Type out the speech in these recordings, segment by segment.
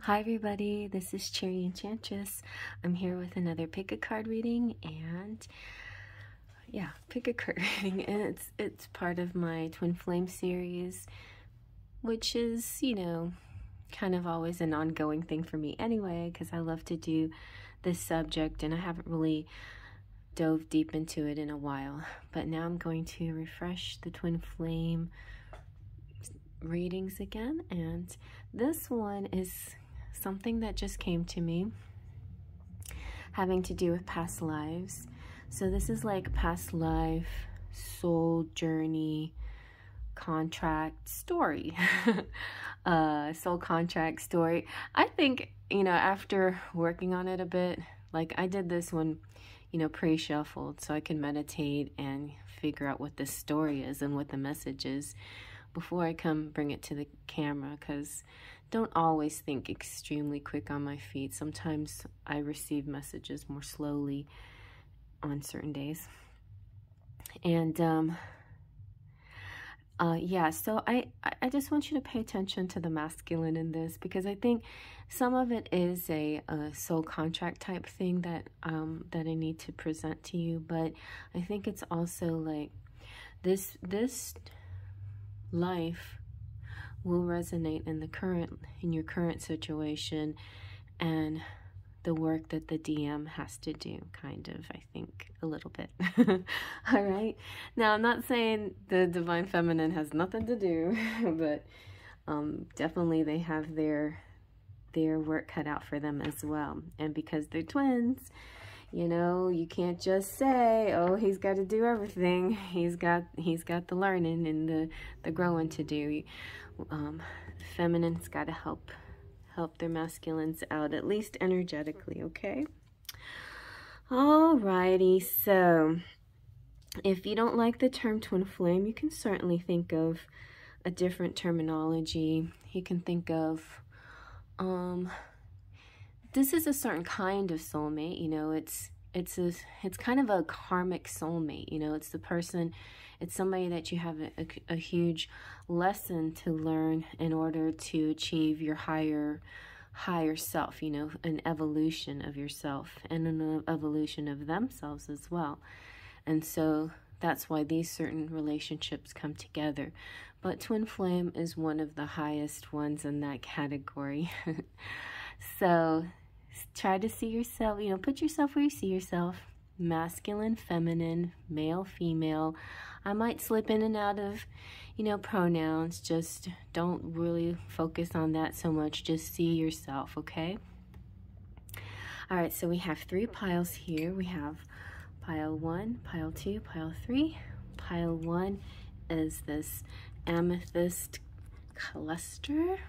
Hi everybody, this is ByCherryEnchantress. I'm here with another pick a card reading, and yeah, pick a card reading, and it's part of my Twin Flame series, which is, you know, kind of always an ongoing thing for me anyway, because I love to do this subject and I haven't really dove deep into it in a while. But now I'm going to refresh the Twin Flame readings again, and this one is something that just came to me having to do with past lives. So this is like past life, soul journey, contract story. Soul contract story. I think, you know, after working on it a bit, like I did this one, you know, pre-shuffled so I can meditate and figure out what the story is and what the message is before I come bring it to the camera, because don't always think extremely quick on my feet. Sometimes I receive messages more slowly on certain days. And yeah, so I just want you to pay attention to the masculine in this, because I think some of it is a soul contract type thing that that I need to present to you, but I think it's also like this life will resonate in your current situation and the work that the DM has to do, kind of, I think, a little bit. All right. Now, I'm not saying the Divine Feminine has nothing to do, but definitely they have their work cut out for them as well. And because they're twins, you know, you can't just say, oh, he's got to do everything. He's got the learning and the growing to do. Feminine's got to help their masculines out, at least energetically, okay? Alrighty, so if you don't like the term twin flame, you can certainly think of a different terminology. You can think of, this is a certain kind of soulmate, you know, it's kind of a karmic soulmate, you know, it's the person, it's somebody that you have a huge lesson to learn in order to achieve your higher self, you know, an evolution of yourself and an evolution of themselves as well. And so that's why these certain relationships come together. But twin flame is one of the highest ones in that category. So try to see yourself, you know, put yourself where you see yourself. Masculine, feminine, male, female. I might slip in and out of, you know, pronouns. Just don't really focus on that so much. Just see yourself, okay? All right, so we have 3 piles here. We have pile 1, pile 2, pile 3. Pile 1 is this amethyst cluster.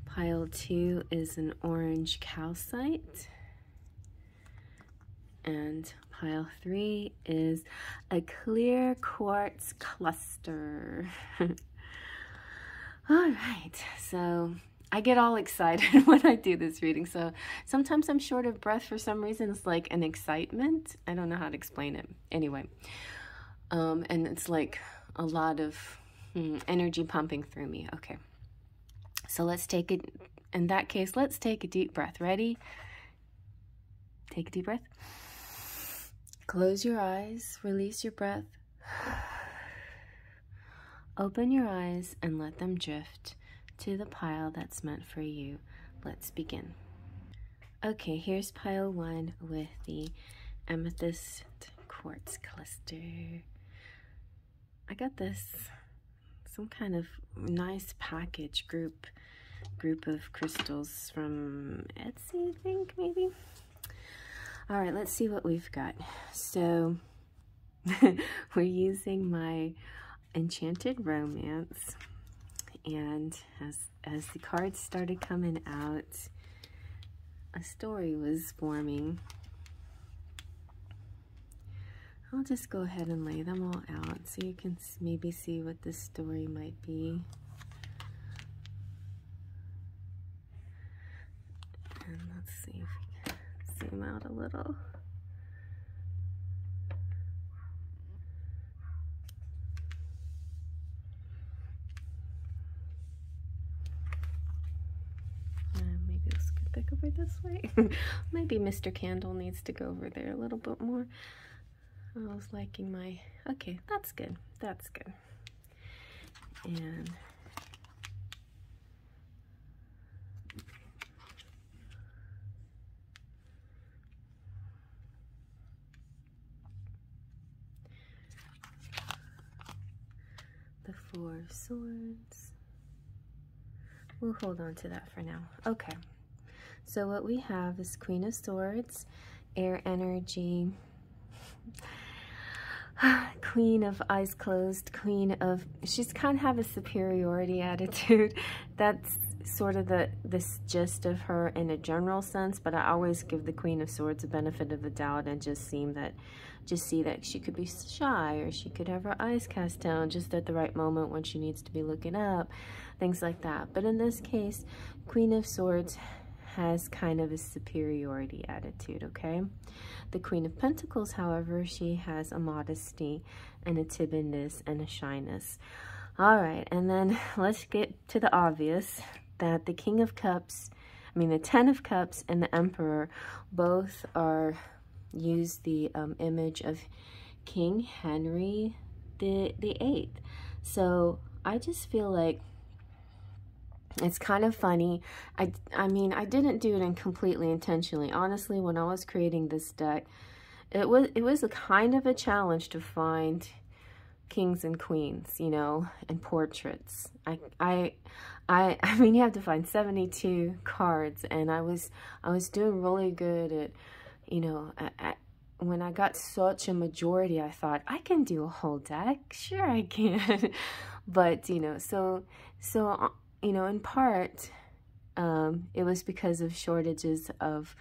Pile 2 is an orange calcite. And pile 3 is a clear quartz cluster. All right, so I get all excited when I do this reading. So sometimes I'm short of breath for some reason. It's like an excitement. I don't know how to explain it. Anyway, and it's like a lot of energy pumping through me. Okay, so let's take it. In that case, let's take a deep breath. Ready? Take a deep breath. Close your eyes, release your breath. Open your eyes and let them drift to the pile that's meant for you. Let's begin. Okay, here's pile 1 with the amethyst quartz cluster. I got this, some kind of nice package group of crystals from Etsy, I think, maybe. All right, let's see what we've got. So we're using my Enchanted Romance, and as the cards started coming out, a story was forming. I'll just go ahead and lay them all out so you can maybe see what this story might be. And let's see if we can zoom out a little. back over this way. Maybe Mr. Candle needs to go over there a little bit more. I was liking my, okay, that's good. That's good. And the Four of Swords. We'll hold on to that for now. Okay. So what we have is Queen of Swords, air energy, Queen of Eyes Closed, Queen of, she's kind of have a superiority attitude. That's sort of this gist of her in a general sense, but I always give the Queen of Swords a benefit of the doubt and just see that she could be shy, or she could have her eyes cast down just at the right moment when she needs to be looking up, things like that. But in this case, Queen of Swords has kind of a superiority attitude, okay? The Queen of Pentacles, however, she has a modesty and a timidness and a shyness. All right, and then let's get to the obvious, that the King of Cups, the Ten of Cups and the Emperor both use the image of King Henry the Eighth. So I just feel like it's kind of funny. I mean, I didn't do it completely intentionally. Honestly, when I was creating this deck, it was a kind of a challenge to find kings and queens, you know, and portraits. I mean, you have to find 72 cards, and I was doing really good at, you know, when I got such a majority, I thought, I can do a whole deck. Sure, I can. But, you know, so you know, in part, it was because of shortages of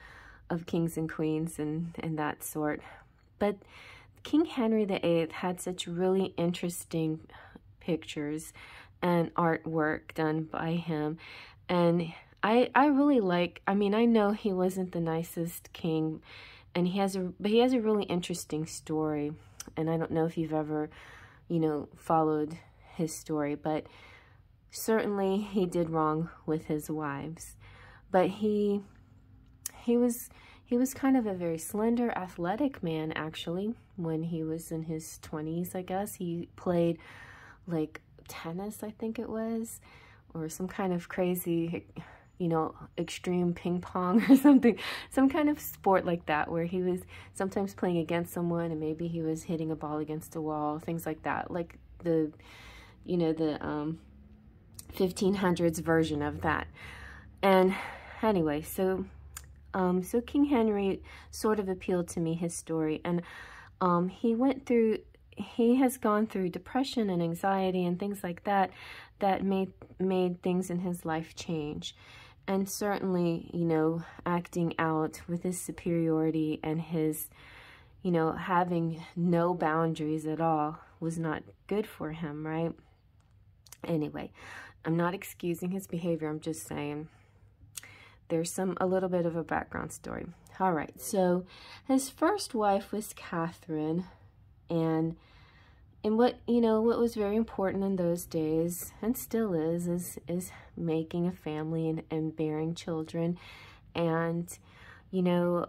kings and queens and that sort. But King Henry VIII had such really interesting pictures and artwork done by him. And I really like, I mean, I know he wasn't the nicest king, and he has a really interesting story. And I don't know if you've ever, you know, followed his story, but certainly he did wrong with his wives. But he was kind of a very slender, athletic man, actually, when he was in his 20s, I guess. He played, like, tennis, I think it was, or some kind of crazy, you know, extreme ping pong or something, some kind of sport like that, where he was sometimes playing against someone, and maybe he was hitting a ball against a wall, things like that, like the, you know, the 1500s version of that. And anyway, so King Henry sort of appealed to me, his story, and he has gone through depression and anxiety and things like that made things in his life change. And certainly, you know, acting out with his superiority and his, you know, having no boundaries at all was not good for him, right? Anyway, I'm not excusing his behavior. I'm just saying there's a little bit of a background story. All right, so his first wife was Catherine, and what, you know, what was very important in those days, and still is making a family and bearing children. And, you know,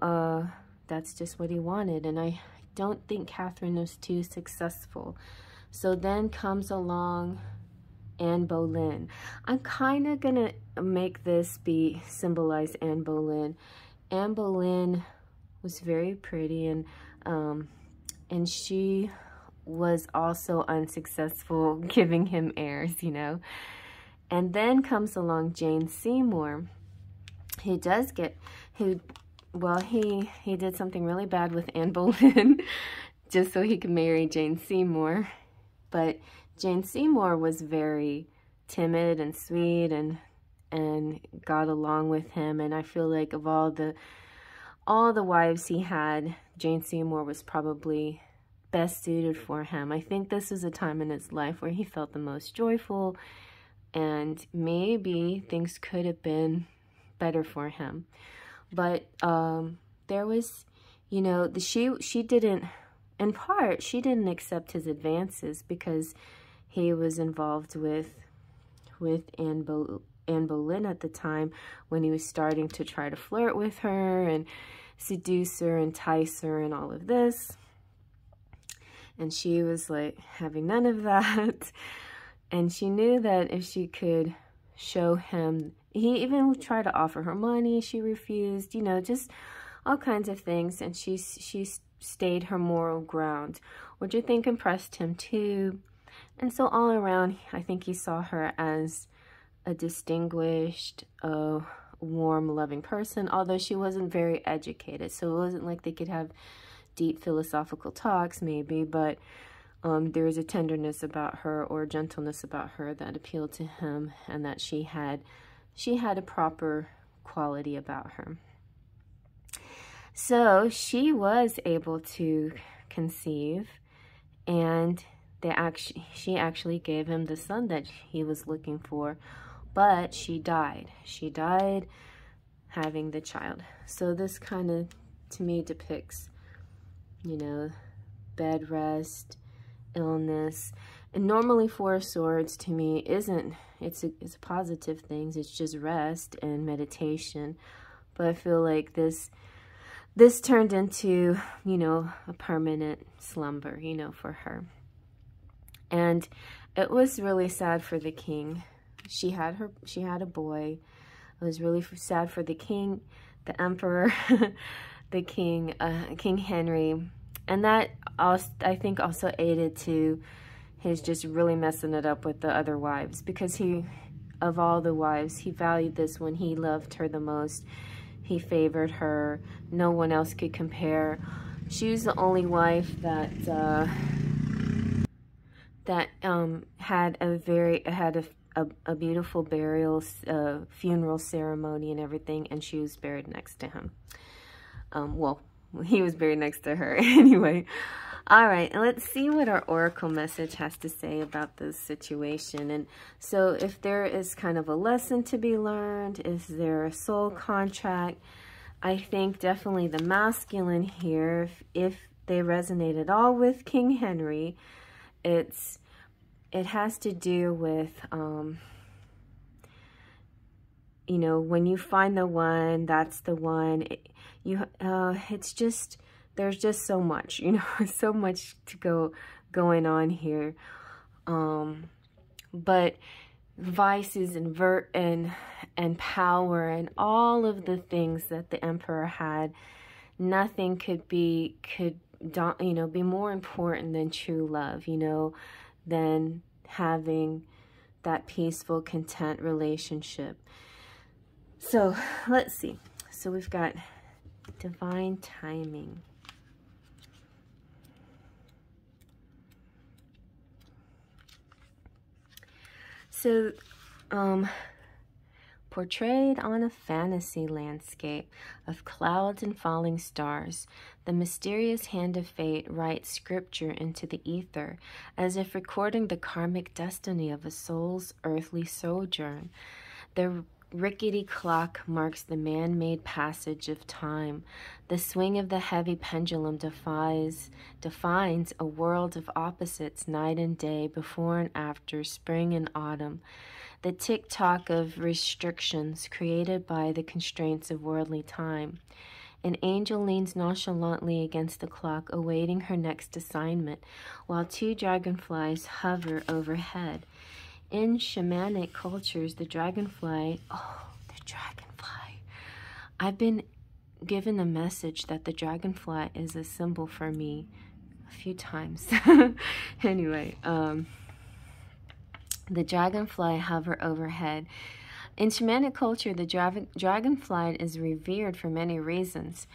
that's just what he wanted. And I don't think Catherine was too successful. So then comes along Anne Boleyn. I'm kind of gonna make this symbolize Anne Boleyn. Anne Boleyn was very pretty, and she was also unsuccessful giving him heirs, you know. And then comes along Jane Seymour. He did something really bad with Anne Boleyn just so he could marry Jane Seymour. But Jane Seymour was very timid and sweet and got along with him. And I feel like of all the wives he had, Jane Seymour was probably best suited for him. I think this is a time in his life where he felt the most joyful, and maybe things could have been better for him. But there was, you know, she didn't, in part, she didn't accept his advances because he was involved with Anne Anne Boleyn at the time, when he was starting to try to flirt with her and seduce her, entice her, and all of this. And she was like having none of that. And she knew that if she could show him, he even tried to offer her money, she refused, you know, just all kinds of things. And she stayed her moral ground, which I think impressed him too. And so all around, I think he saw her as a distinguished, warm, loving person, although she wasn't very educated. So it wasn't like they could have deep philosophical talks maybe, but there was a tenderness about her, or a gentleness about her, that appealed to him, and that she had a proper quality about her. So she was able to conceive, and she actually gave him the son that he was looking for, but she died. She died having the child. So this kind of, to me, depicts, you know, bed rest, illness. And normally Four of Swords to me isn't, it's a positive thing. It's just rest and meditation. But I feel like this turned into, you know, a permanent slumber, you know, for her. And it was really sad for the king. She had a boy. It was really sad for the king, the emperor, the king, King Henry. And that also, I think, also aided to his just really messing it up with the other wives, because of all the wives, he valued this one. He loved her the most. He favored her. No one else could compare. She was the only wife that had a beautiful burial, funeral ceremony and everything, and she was buried next to him. Well, he was buried next to her anyway. All right, and let's see what our oracle message has to say about this situation. And so if there is kind of a lesson to be learned, is there a soul contract? I think definitely the masculine here, if they resonate at all with King Henry, it has to do with, you know, when you find the one, that's the one. It's just, there's just so much, you know, so much to going on here. But vices and power and all of the things that the emperor had, nothing could be more important than true love, you know, than having that peaceful, content relationship. So let's see. So we've got divine timing. So, portrayed on a fantasy landscape of clouds and falling stars, the mysterious hand of fate writes scripture into the ether, as if recording the karmic destiny of a soul's earthly sojourn. The rickety clock marks the man-made passage of time. The swing of the heavy pendulum defines a world of opposites, night and day, before and after, spring and autumn. The tick-tock of restrictions created by the constraints of worldly time. An angel leans nonchalantly against the clock, awaiting her next assignment, while two dragonflies hover overhead. In shamanic cultures, the dragonfly, I've been given the message that the dragonfly is a symbol for me a few times. Anyway, the dragonfly hover overhead. In shamanic culture, the dragonfly is revered for many reasons.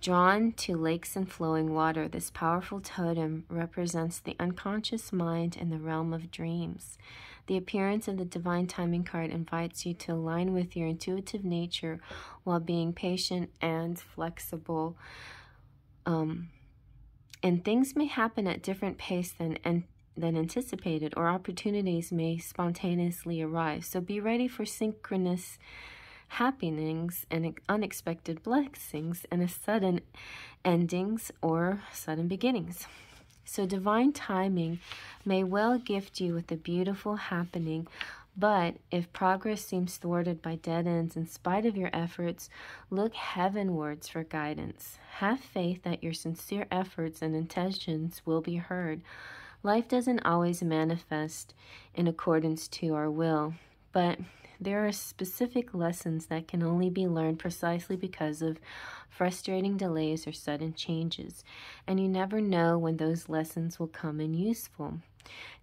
Drawn to lakes and flowing water, this powerful totem represents the unconscious mind in the realm of dreams. The appearance of the divine timing card invites you to align with your intuitive nature while being patient and flexible. And things may happen at different pace than anticipated, or opportunities may spontaneously arise. So be ready for synchronous happenings and unexpected blessings, and sudden endings or sudden beginnings. So divine timing may well gift you with a beautiful happening, But if progress seems thwarted by dead ends in spite of your efforts, look heavenwards for guidance. Have faith that your sincere efforts and intentions will be heard. Life doesn't always manifest in accordance to our will, but there are specific lessons that can only be learned precisely because of frustrating delays or sudden changes, and you never know when those lessons will come in useful.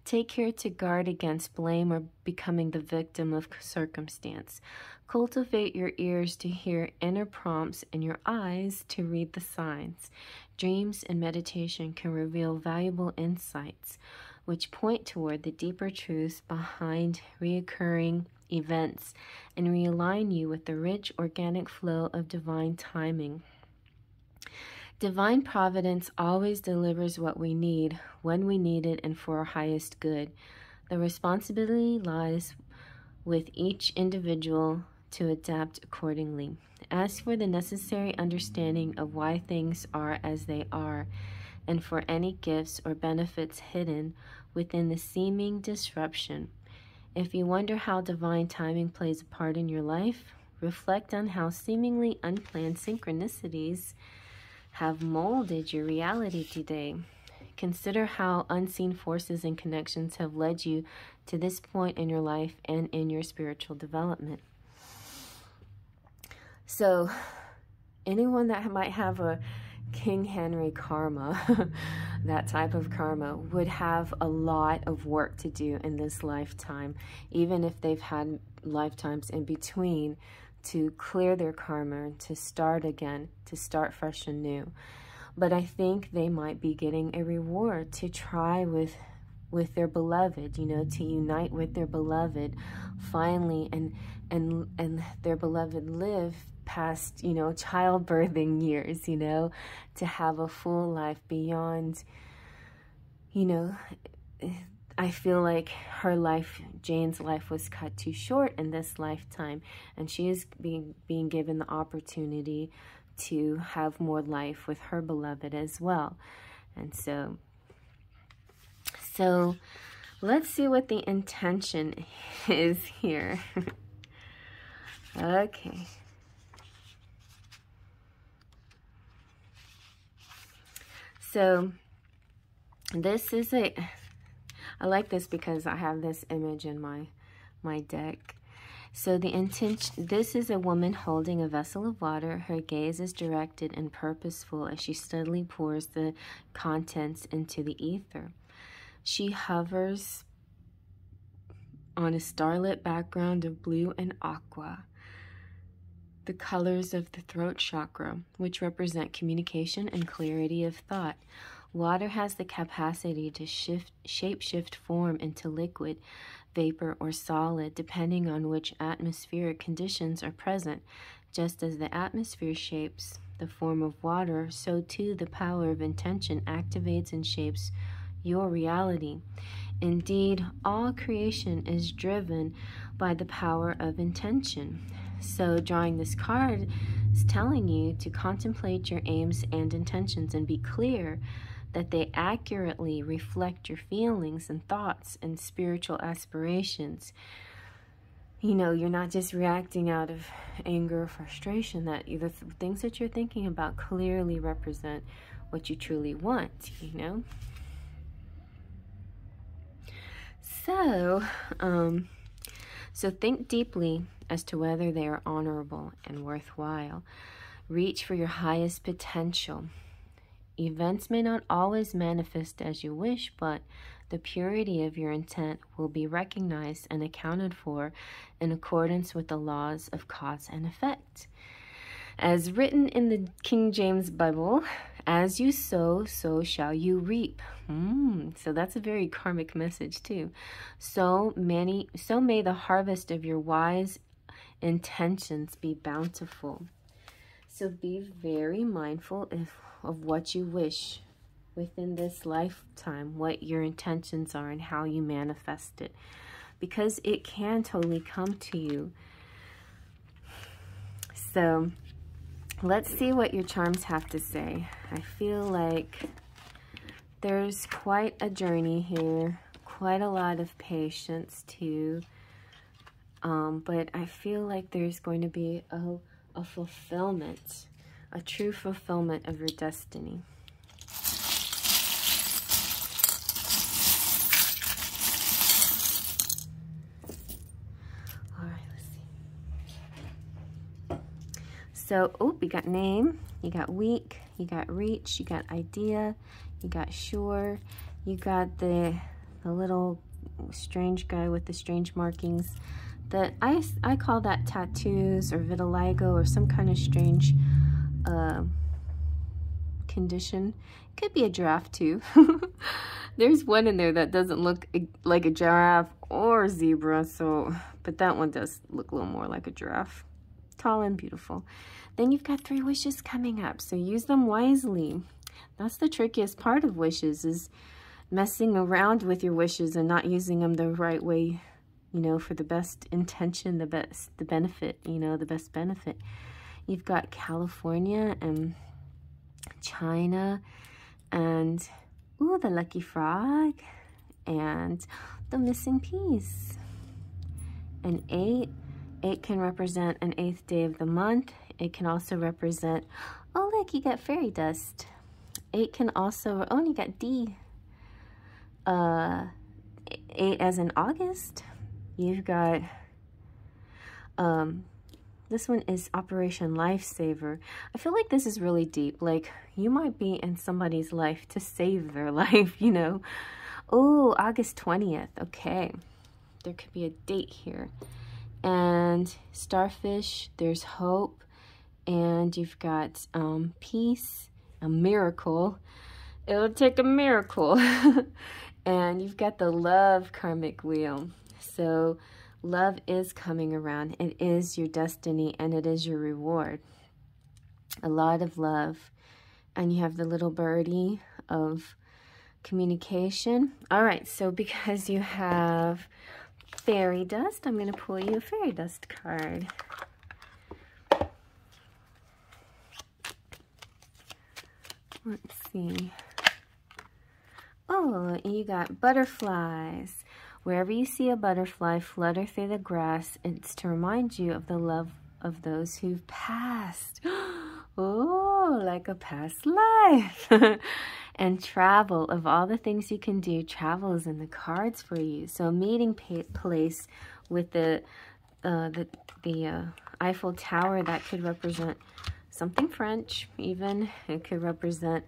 Take care to guard against blame or becoming the victim of circumstance. Cultivate your ears to hear inner prompts and your eyes to read the signs. Dreams and meditation can reveal valuable insights which point toward the deeper truths behind recurring events and realign you with the rich organic flow of divine timing. Divine providence always delivers what we need, when we need it, and for our highest good. The responsibility lies with each individual to adapt accordingly. Ask for the necessary understanding of why things are as they are, and for any gifts or benefits hidden within the seeming disruption. If you wonder how divine timing plays a part in your life, reflect on how seemingly unplanned synchronicities have molded your reality today. Consider how unseen forces and connections have led you to this point in your life and in your spiritual development. So, anyone that might have a King Henry karma, that type of karma, would have a lot of work to do in this lifetime, even if they've had lifetimes in between, to clear their karma, to start again, to start fresh and new. But I think they might be getting a reward to try with their beloved, you know, to unite with their beloved finally, and their beloved live past, you know, childbirthing years, you know, to have a full life beyond, you know. I feel like her life, Jane's life, was cut too short in this lifetime, and she is being given the opportunity to have more life with her beloved as well. And so let's see what the intention is here. Okay. So this is I like this because I have this image in my deck. So the intention, this is a woman holding a vessel of water. Her gaze is directed and purposeful as she steadily pours the contents into the ether. She hovers on a starlit background of blue and aqua, the colors of the throat chakra, which represent communication and clarity of thought. Water has the capacity to shape-shift form into liquid, vapor, or solid, depending on which atmospheric conditions are present. Just as the atmosphere shapes the form of water, so too the power of intention activates and shapes your reality. Indeed, all creation is driven by the power of intention. So drawing this card is telling you to contemplate your aims and intentions and be clear that they accurately reflect your feelings and thoughts and spiritual aspirations. You know, you're not just reacting out of anger or frustration, that the things that you're thinking about clearly represent what you truly want, you know? So think deeply as to whether they are honorable and worthwhile. Reach for your highest potential. Events may not always manifest as you wish, but the purity of your intent will be recognized and accounted for in accordance with the laws of cause and effect. As written in the King James Bible, as you sow, so shall you reap. So that's a very karmic message too. So may the harvest of your wise intentions be bountiful. So be very mindful of what you wish within this lifetime, what your intentions are and how you manifest it, because it can totally come to you. So let's see what your charms have to say. I feel like there's quite a journey here, quite a lot of patience to But I feel like there's going to be a fulfillment, a true fulfillment of your destiny. All right, let's see. So, oh, you got name, you got weak, you got reach, you got idea, you got sure, you got the little strange guy with the strange markings. That I call that tattoos or vitiligo or some kind of strange condition. Could be a giraffe too. There's one in there that doesn't look like a giraffe or zebra, so, but that one does look a little more like a giraffe. Tall and beautiful. Then you've got 3 wishes coming up, so use them wisely. That's the trickiest part of wishes, is messing around with your wishes and not using them the right way, you know, for the best intention, the benefit, you know, the best benefit. You've got California and China and, ooh, the lucky frog and the missing piece. And 8 can represent an 8th day of the month. It can also represent, oh, look, you got fairy dust. 8 can also, oh, and you got D. 8 as in August. You've got, this one is Operation Lifesaver. I feel like this is really deep. Like, you might be in somebody's life to save their life, you know. Oh, August 20th. Okay. There could be a date here. And starfish, there's hope. And you've got peace, a miracle. It'll take a miracle. And you've got the love karmic wheel. So love is coming around. It is your destiny and it is your reward. A lot of love. And you have the little birdie of communication. All right, so because you have fairy dust, I'm going to pull you a fairy dust card. Let's see. Oh, you got butterflies. Wherever you see a butterfly flutter through the grass, it's to remind you of the love of those who've passed. Oh, like a past life. And travel, of all the things you can do, travel is in the cards for you. So a meeting place with the Eiffel Tower, that could represent something French, even. It could represent,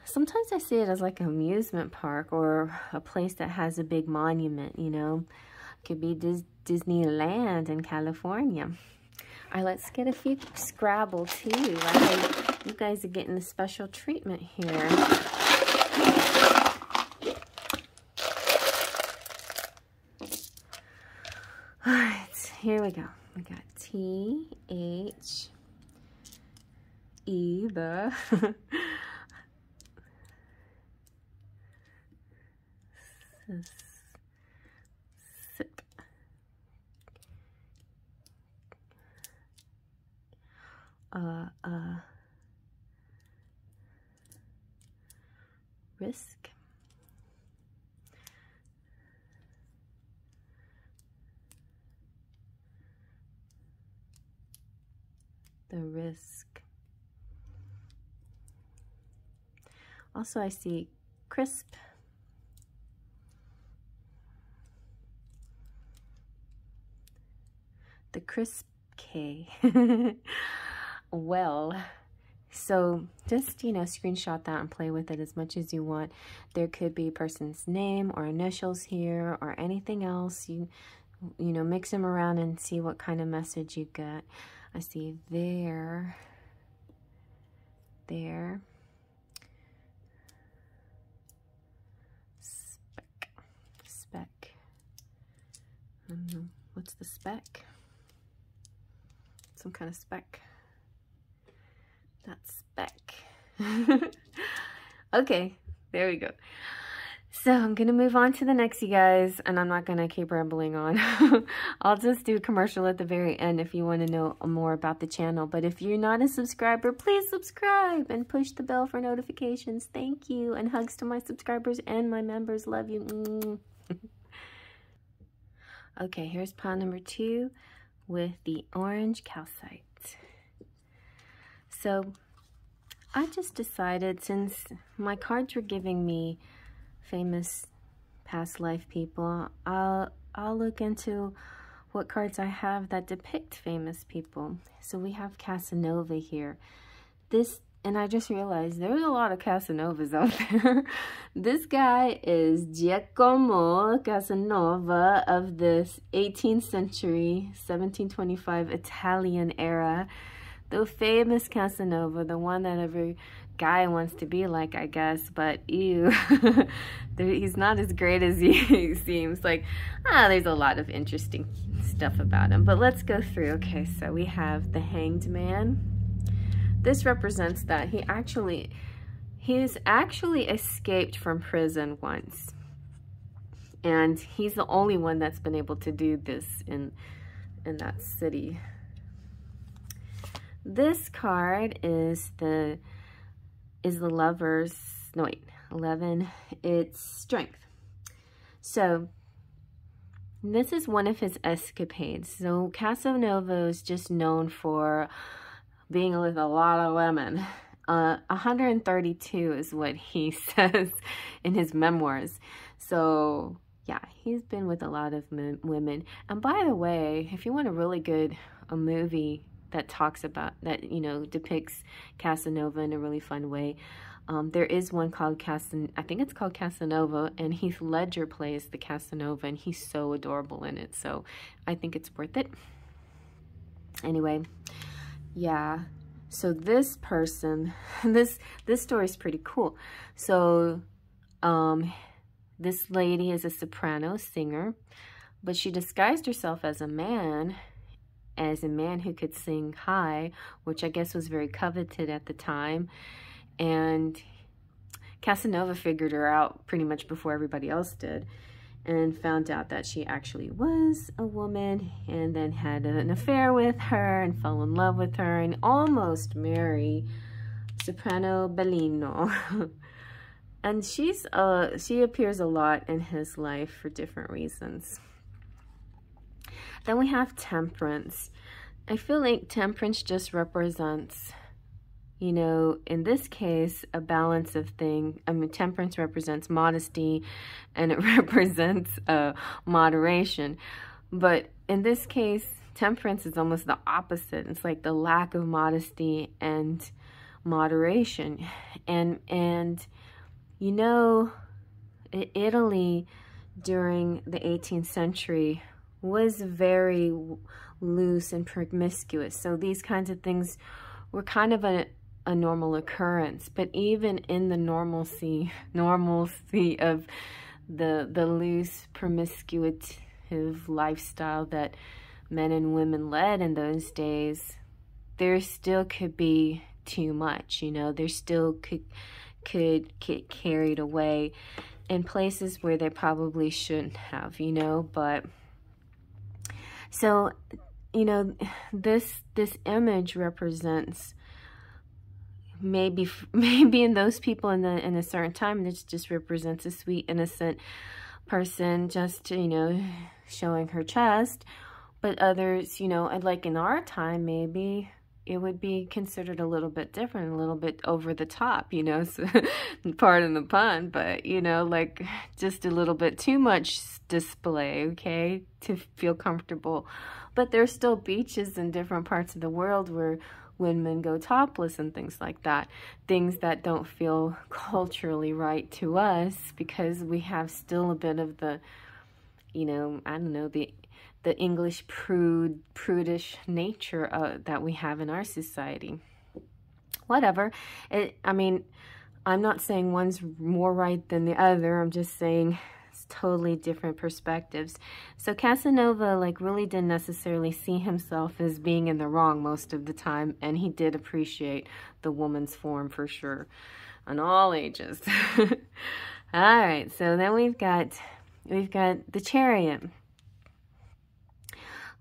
sometimes I see it as like an amusement park or a place that has a big monument, you know. It could be Disneyland in California. All right, let's get a few Scrabble too. You guys are getting the special treatment here. All right, here we go. We got T-H-E, the risk. The risk. Also, I see crisp. The crisp K. Well, so just, you know, screenshot that and play with it as much as you want. There could be a person's name or initials here or anything else. You know, mix them around and see what kind of message you get. I see there. Spec. I don't know. What's the spec? Some kind of speck. That's spec. Okay, there we go. So I'm going to move on to the next, you guys, and I'm not going to keep rambling on. I'll just do a commercial at the very end if you want to know more about the channel. But if you're not a subscriber, please subscribe and push the bell for notifications. Thank you, and hugs to my subscribers and my members. Love you. Okay, here's pile number 2 with the orange calcite. So I just decided, since my cards were giving me famous past life people, I'll look into what cards I have that depict famous people. So we have Casanova here. And I just realized there's a lot of Casanovas out there. This guy is Giacomo Casanova of this 18th century, 1725 Italian era. The famous Casanova, the one that every guy wants to be like, I guess, but ew. He's not as great as he seems. Like, there's a lot of interesting stuff about him. But let's go through. Okay, so we have the Hanged Man. This represents that he's actually escaped from prison once. And he's the only one that's been able to do this in that city. This card is the Lover's, no wait, 11, it's Strength. So this is one of his escapades. So Casanova is just known for being with a lot of women. 132 is what he says in his memoirs. So yeah, he's been with a lot of women. And by the way, if you want a really good movie that talks about, that, you know, depicts Casanova in a really fun way, there is one called I think it's called Casanova, and Heath Ledger plays the Casanova, and he's so adorable in it. So I think it's worth it. Anyway, yeah. So this person, this story is pretty cool. So this lady is a soprano singer, but she disguised herself as a man who could sing high, which I guess was very coveted at the time. And Casanova figured her out pretty much before everybody else did, and found out that she actually was a woman, and then had an affair with her and fell in love with her and almost married soprano Bellino. And she appears a lot in his life for different reasons. Then we have Temperance. I feel like Temperance just represents, you know, in this case, a balance of things. I mean, Temperance represents modesty, and it represents moderation. But in this case, Temperance is almost the opposite. It's like the lack of modesty and moderation. And you know, Italy during the 18th century was very loose and promiscuous. So these kinds of things were kind of a normal occurrence. But even in the normalcy of the loose, promiscuous lifestyle that men and women led in those days, there still could be too much, you know. There still could get carried away in places where they probably shouldn't have, you know. But so, you know, this image represents maybe in those people in a certain time, this just represents a sweet, innocent person, just, you know, showing her chest. But others, you know, like in our time, maybe it would be considered a little bit different, a little bit over the top, you know, so, pardon the pun, but, you know, like just a little bit too much display, okay, to feel comfortable. But there's still beaches in different parts of the world where women go topless and things like that. Things that don't feel culturally right to us, because we have still a bit of the, you know, I don't know, the English prudish nature that we have in our society. Whatever. I mean, I'm not saying one's more right than the other. I'm just saying it's totally different perspectives. So Casanova, like, really didn't necessarily see himself as being in the wrong most of the time, and he did appreciate the woman's form for sure, on all ages. All right, so then we've got the Chariot,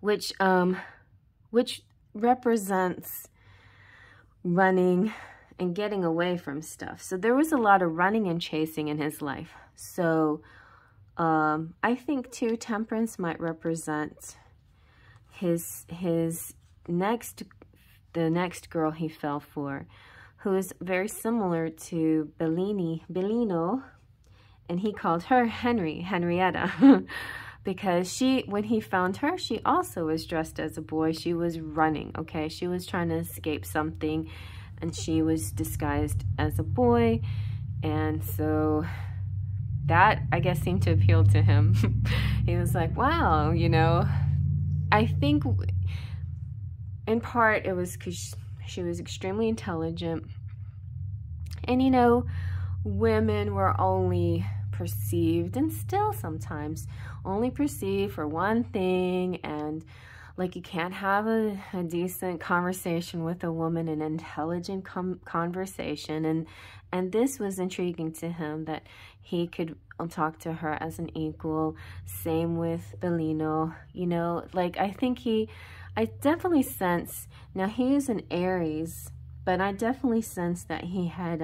which represents running and getting away from stuff. So there was a lot of running and chasing in his life. So I think too, Temperance might represent the next girl he fell for, who is very similar to Bellino, and he called her Henrietta, because when he found her, she also was dressed as a boy. She was running, okay? She was trying to escape something, and she was disguised as a boy, and so that, I guess, seemed to appeal to him. He was like, wow, you know, I think in part it was because she was extremely intelligent. And, you know, women were only perceived, and still sometimes only perceived, for one thing. And like, you can't have a decent conversation with a woman, an intelligent conversation. And this was intriguing to him, that he could talk to her as an equal. Same with Bellino, you know, like, I think I definitely sense, now he is an Aries, but I definitely sense that he had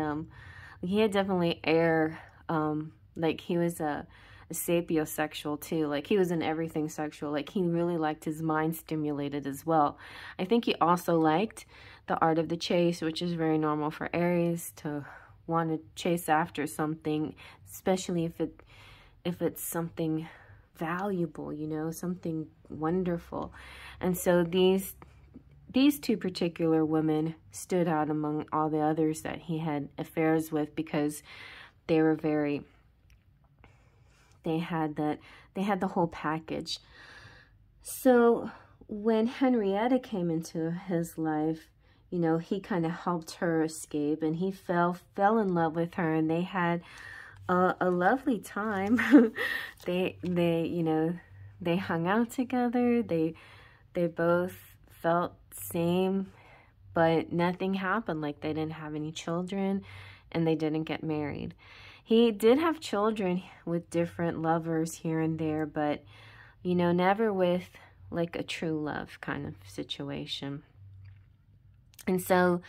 definitely air, like he was a sapiosexual too, like he was an everything sexual, like he really liked his mind stimulated as well. I think he also liked the art of the chase, which is very normal for Aries to want to chase after something, especially if it's something valuable, you know, something wonderful. And so these two particular women stood out among all the others that he had affairs with, because they were they had the whole package. So when Henrietta came into his life, you know, he kind of helped her escape, and he fell in love with her, and they had a lovely time. they you know, they hung out together. They both felt same, but nothing happened. Like, they didn't have any children, and they didn't get married. He did have children with different lovers here and there, but, you know, never with like a true love kind of situation. And so,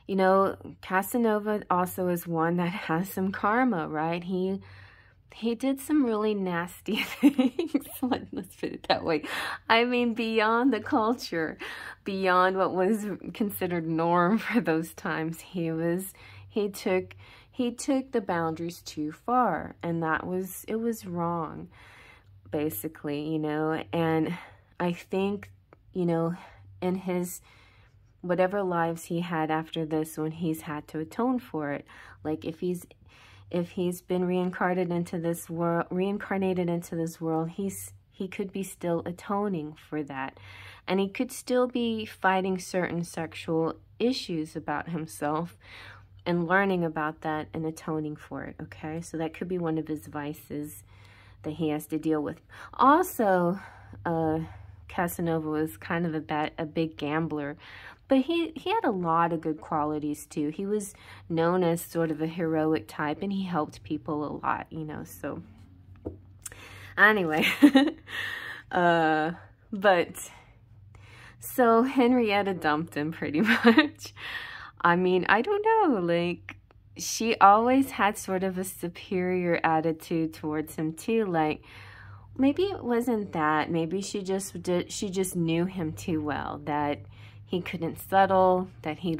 you know, Casanova also is one that has some karma, right? He did some really nasty things. Let's put it that way. I mean, beyond the culture, beyond what was considered norm for those times, he took the boundaries too far, and it was wrong, basically, you know. And I think, you know, in his whatever lives he had after this one, he's had to atone for it. Like, if he's been reincarnated into this world, he could be still atoning for that. And he could still be fighting certain sexual issues about himself and learning about that and atoning for it, okay? So that could be one of his vices that he has to deal with. Also, Casanova was kind of a big gambler, but he had a lot of good qualities too. He was known as sort of a heroic type, and he helped people a lot, you know. So anyway, so Henrietta dumped him pretty much. I mean, I don't know, like, she always had sort of a superior attitude towards him too. Like, maybe it wasn't that. Maybe she just knew him too well, that he couldn't settle, that he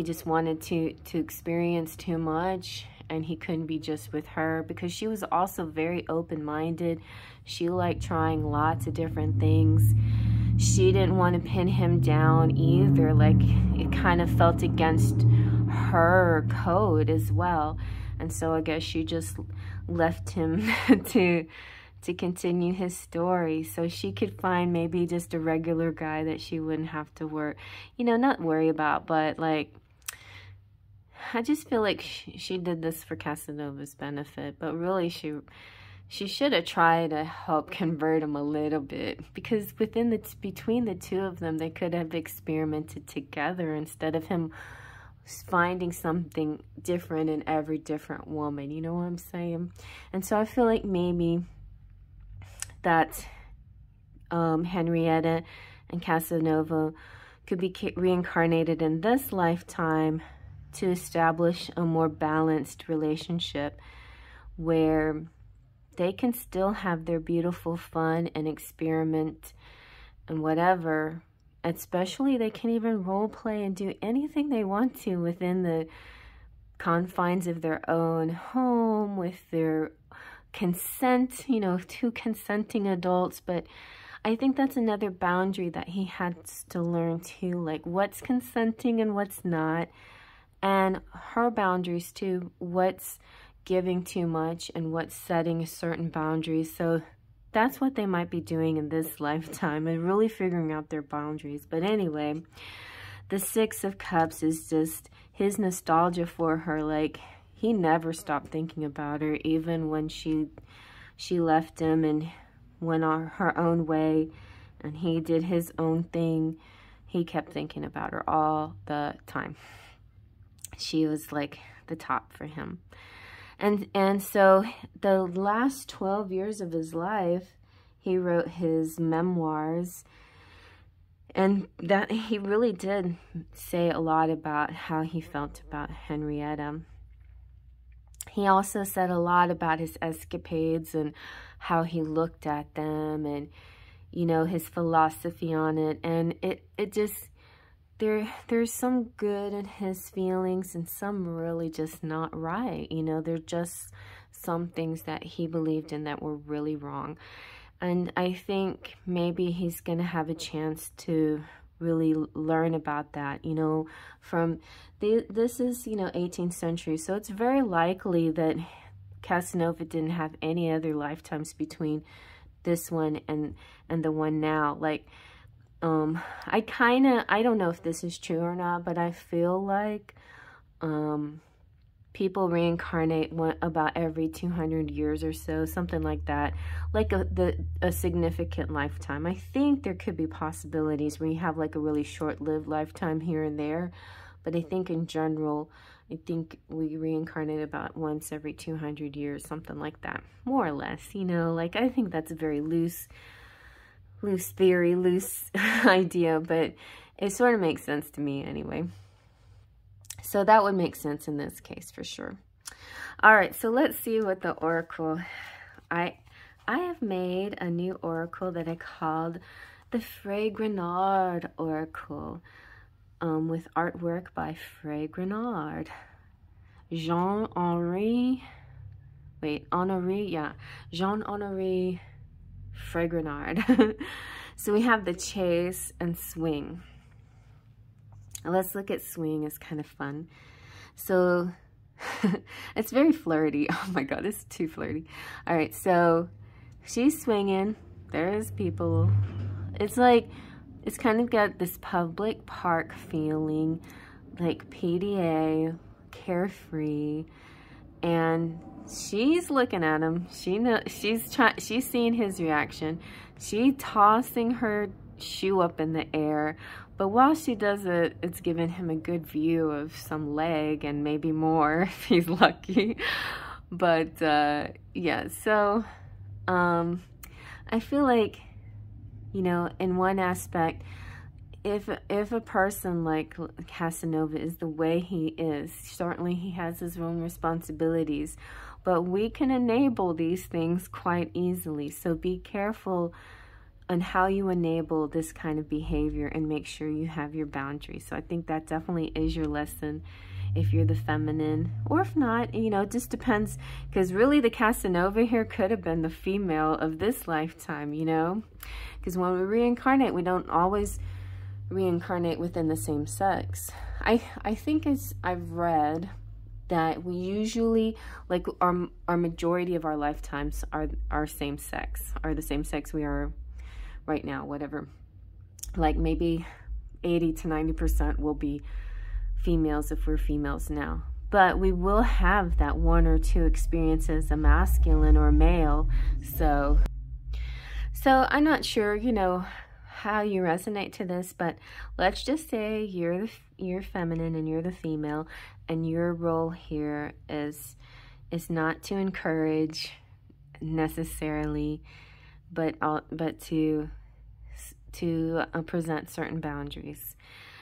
just wanted to experience too much, and he couldn't be just with her, because she was also very open-minded. She liked trying lots of different things. She didn't want to pin him down either. Like, it kind of felt against her code as well. And so I guess she just left him to continue his story, so she could find maybe just a regular guy that she wouldn't have to not worry about. But like, I just feel like she did this for Casanova's benefit, but really she should have tried to help convert him a little bit, because between the two of them, they could have experimented together instead of him finding something different in every different woman. You know what I'm saying? And so I feel like maybe that Henrietta and Casanova could be reincarnated in this lifetime to establish a more balanced relationship, where they can still have their beautiful fun and experiment and whatever. Especially they can even role play and do anything they want to within the confines of their own home with their consent, you know, two consenting adults. But I think that's another boundary that he has to learn too, like what's consenting and what's not. And her boundaries too, what's giving too much and what's setting certain boundaries. So that's what they might be doing in this lifetime and really figuring out their boundaries. But anyway, the Six of Cups is just his nostalgia for her. Like, he never stopped thinking about her, even when she left him and went on her own way and he did his own thing. He kept thinking about her all the time. She was like the top for him. And so the last 12 years of his life, he wrote his memoirs, and that he really did say a lot about how he felt about Henrietta. He also said a lot about his escapades and how he looked at them and, you know, his philosophy on it. And it just, there's some good in his feelings and some really just not right. You know, they're just some things that he believed in that were really wrong. And I think maybe he's going to have a chance to really learn about that, you know, from this is, you know, 18th century. So it's very likely that Casanova didn't have any other lifetimes between this one and the one now. Like, I don't know if this is true or not, but I feel like people reincarnate about every 200 years or so, something like that, like a significant lifetime. I think there could be possibilities where you have like a really short-lived lifetime here and there, but I think in general, I think we reincarnate about once every 200 years, something like that, more or less, you know. Like, I think that's a very loose theory, loose idea, but it sort of makes sense to me anyway. So that would make sense in this case for sure. All right, so let's see what the oracle. I have made a new oracle that I called the Fragronard Oracle, with artwork by Fragronard. Jean-Henri Fragronard. So we have the Chase and Swing. Let's look at Swing. It's kind of fun. So it's very flirty. Oh my god, it's too flirty. All right, so she's swinging. There's people. It's like, it's kind of got this public park feeling, like PDA, carefree, and she's looking at him. She's seeing his reaction. She's tossing her shoe up in the air, but while she does it, it's giving him a good view of some leg and maybe more if he's lucky. But yeah, so I feel like, you know, in one aspect, if a person like Casanova is the way he is, certainly he has his own responsibilities, but we can enable these things quite easily. So be careful on how you enable this kind of behavior and make sure you have your boundaries. So I think that definitely is your lesson if you're the feminine, or if not, you know, it just depends, because really the Casanova here could have been the female of this lifetime, you know, because when we reincarnate, we don't always reincarnate within the same sex. I think, as I've read, that we usually, like, our majority of our lifetimes are same sex, are the same sex we are right now, whatever. Like maybe 80 to 90% will be females if we're females now. But we will have that one or two experiences, a masculine or a male. So I'm not sure, you know, how you resonate to this, but let's just say you're feminine and you're the female, and your role here is not to encourage necessarily, but to present certain boundaries.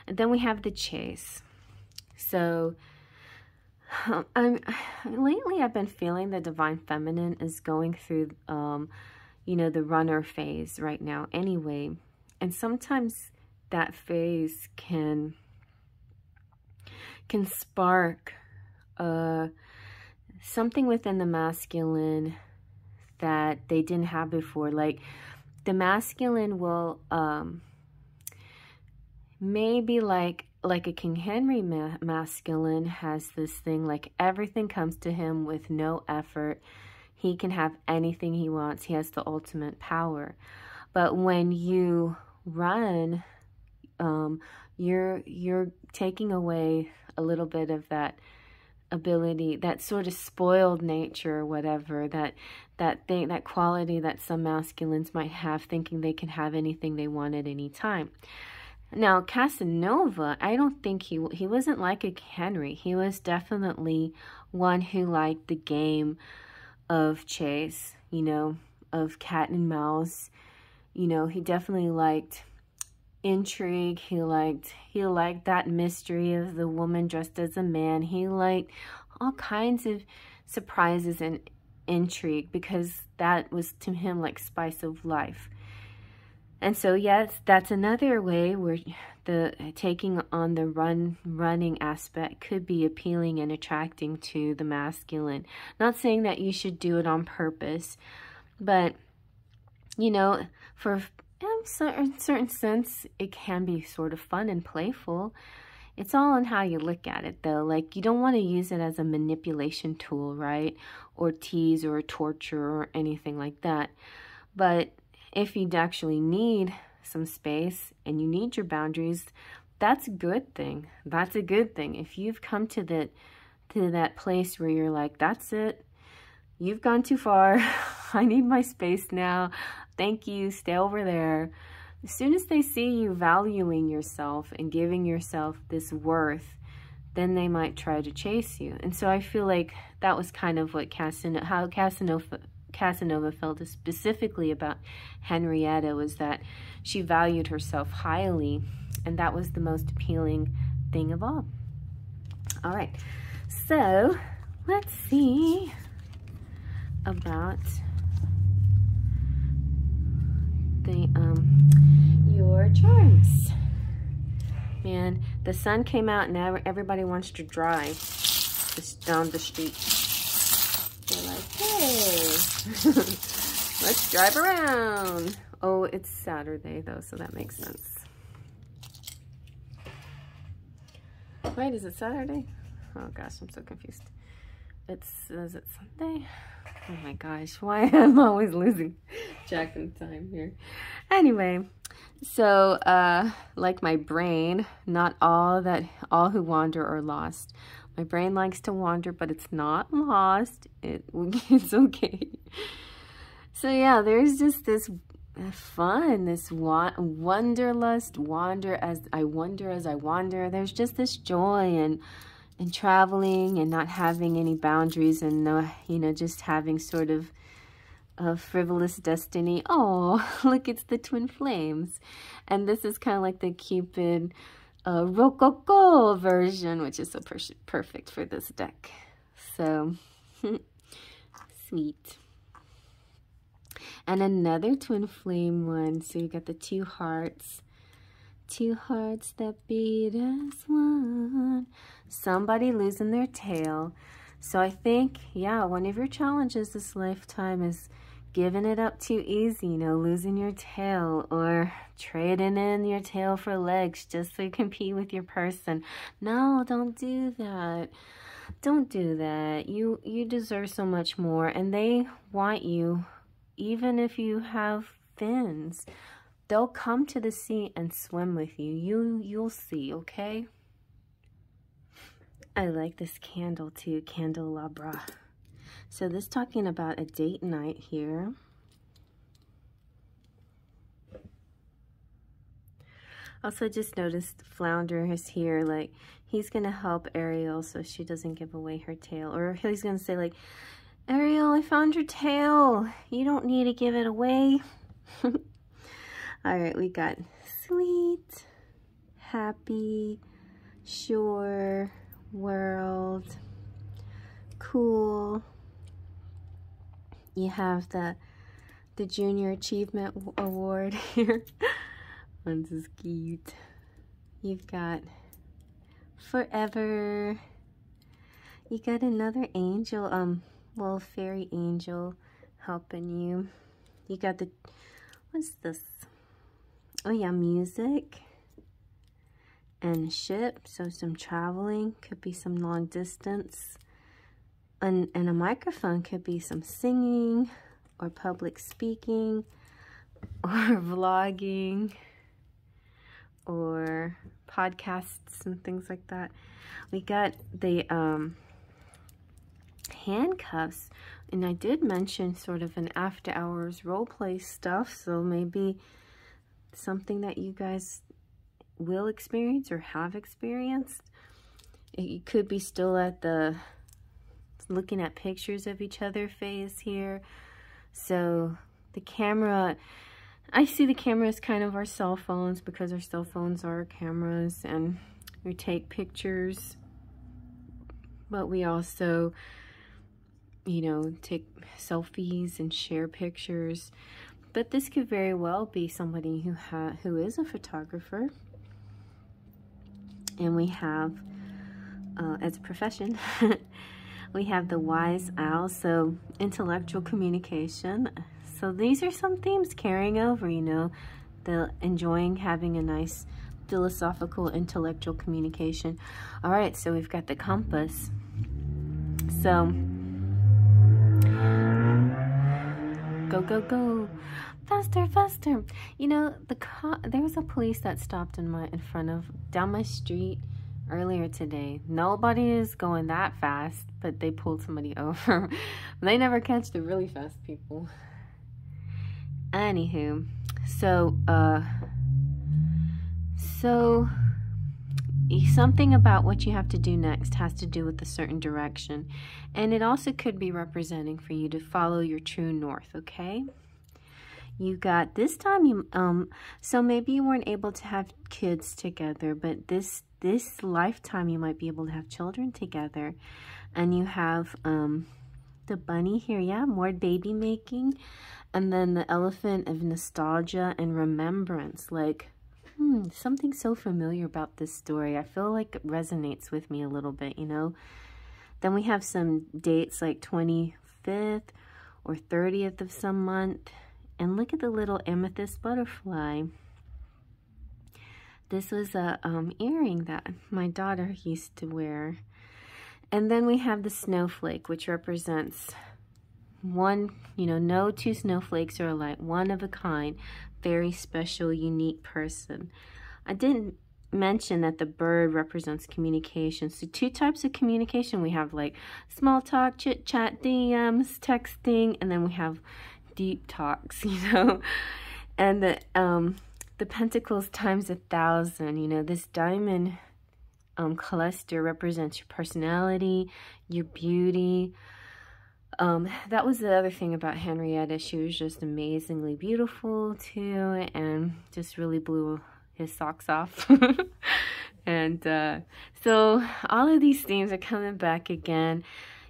And then we have the Chase. So Lately I've been feeling the divine feminine is going through, you know, the runner phase right now anyway. And sometimes that phase can spark something within the masculine that they didn't have before. Like the masculine will maybe like a King Henry masculine has this thing, like everything comes to him with no effort. He can have anything he wants. He has the ultimate power. But when you run, you're taking away a little bit of that ability, that sort of spoiled nature or whatever, that thing, that quality that some masculines might have, thinking they can have anything they want at any time. Now, Casanova, I don't think he wasn't like a Henry. He was definitely one who liked the game of chase, you know, of cat and mouse. You know, he definitely liked intrigue. He liked that mystery of the woman dressed as a man. He liked all kinds of surprises and intrigue, because that was to him like spice of life. And so, yes, that's another way where the taking on the running aspect could be appealing and attracting to the masculine. Not saying that you should do it on purpose, but, you know, for in a certain sense, it can be sort of fun and playful. It's all on how you look at it, though. Like, you don't want to use it as a manipulation tool, right? Or tease or torture or anything like that. But if you actually need some space and you need your boundaries, that's a good thing. That's a good thing. If you've come to that place where you're like, that's it, you've gone too far, I need my space now, thank you, stay over there. As soon as they see you valuing yourself and giving yourself this worth, then they might try to chase you. And so I feel like that was kind of what Casanova felt specifically about Henrietta, was that she valued herself highly, and that was the most appealing thing of all. All right, so let's see about the your charms. Man, the sun came out and now everybody wants to drive down the street. They're like, hey, let's drive around. Oh, it's Saturday though, so that makes sense. Wait, is it Saturday? Oh gosh, I'm so confused. Is it Sunday? Oh my gosh, why am I always losing track of time here? Anyway, so like my brain, not all who wander are lost. My brain likes to wander, but it's not lost. It's okay. So yeah, there's just this fun, this wanderlust, wander as I wander. There's just this joy and traveling and not having any boundaries, and you know, just having sort of a frivolous destiny. Oh, look, it's the twin flames. And this is kind of like the Cupid Rococo version, which is so perfect for this deck. So sweet. And another twin flame one. So you got the two hearts that beat as one. Somebody losing their tail. So I think, yeah, one of your challenges this lifetime is giving it up too easy, you know, losing your tail or trading in your tail for legs just so you compete with your person. No, don't do that. Don't do that. You deserve so much more, and they want you even if you have fins. They'll come to the sea and swim with you. You'll see, okay? I like this candle too, candelabra. So this talking about a date night here. Also just noticed Flounder is here, like he's gonna help Ariel so she doesn't give away her tail. Or he's gonna say like, Ariel, I found your tail. You don't need to give it away. All right, we got sweet, happy, sure, world, cool. You have the Junior Achievement Award here. This is cute. You've got Forever. You got another angel, well, fairy angel helping you. You got the, what's this? Oh yeah, music and ship, so some traveling, could be some long distance. And a microphone could be some singing or public speaking or vlogging or podcasts and things like that. We got the handcuffs, and I did mention sort of an after hours role play stuff, so maybe something that you guys will experience or have experienced. It could be still at the looking at pictures of each other phase here. So the camera, I see the camera as kind of our cell phones, because our cell phones are cameras and we take pictures, but we also, you know, take selfies and share pictures. But this could very well be somebody who is a photographer, and we have as a profession we have the wise owl, so intellectual communication. So these are some themes carrying over, you know, the enjoying having a nice philosophical intellectual communication. All right, so we've got the compass. So go, go, go. Faster, faster. You know, there was a police that stopped down my street earlier today. Nobody is going that fast, but they pulled somebody over. They never catch the really fast people. Anywho, so something about what you have to do next has to do with a certain direction, and it also could be representing for you to follow your true north. Okay, you got this time, so maybe you weren't able to have kids together, but this lifetime you might be able to have children together. And you have the bunny here, yeah, more baby making, and then the elephant of nostalgia and remembrance. Like, something so familiar about this story. I feel like it resonates with me a little bit, you know. Then we have some dates like 25th or 30th of some month. And look at the little amethyst butterfly. This was a earring that my daughter used to wear. And then we have the snowflake, which represents one, you know, no two snowflakes are alike, one of a kind, very special, unique person. I didn't mention that the bird represents communication. So two types of communication. We have like small talk, chit chat, DMs, texting, and then we have deep talks, you know. And the pentacles times 1,000, you know, this diamond cluster represents your personality, your beauty. That was the other thing about Henrietta. She was just amazingly beautiful too, and just really blew his socks off. And so all of these themes are coming back again.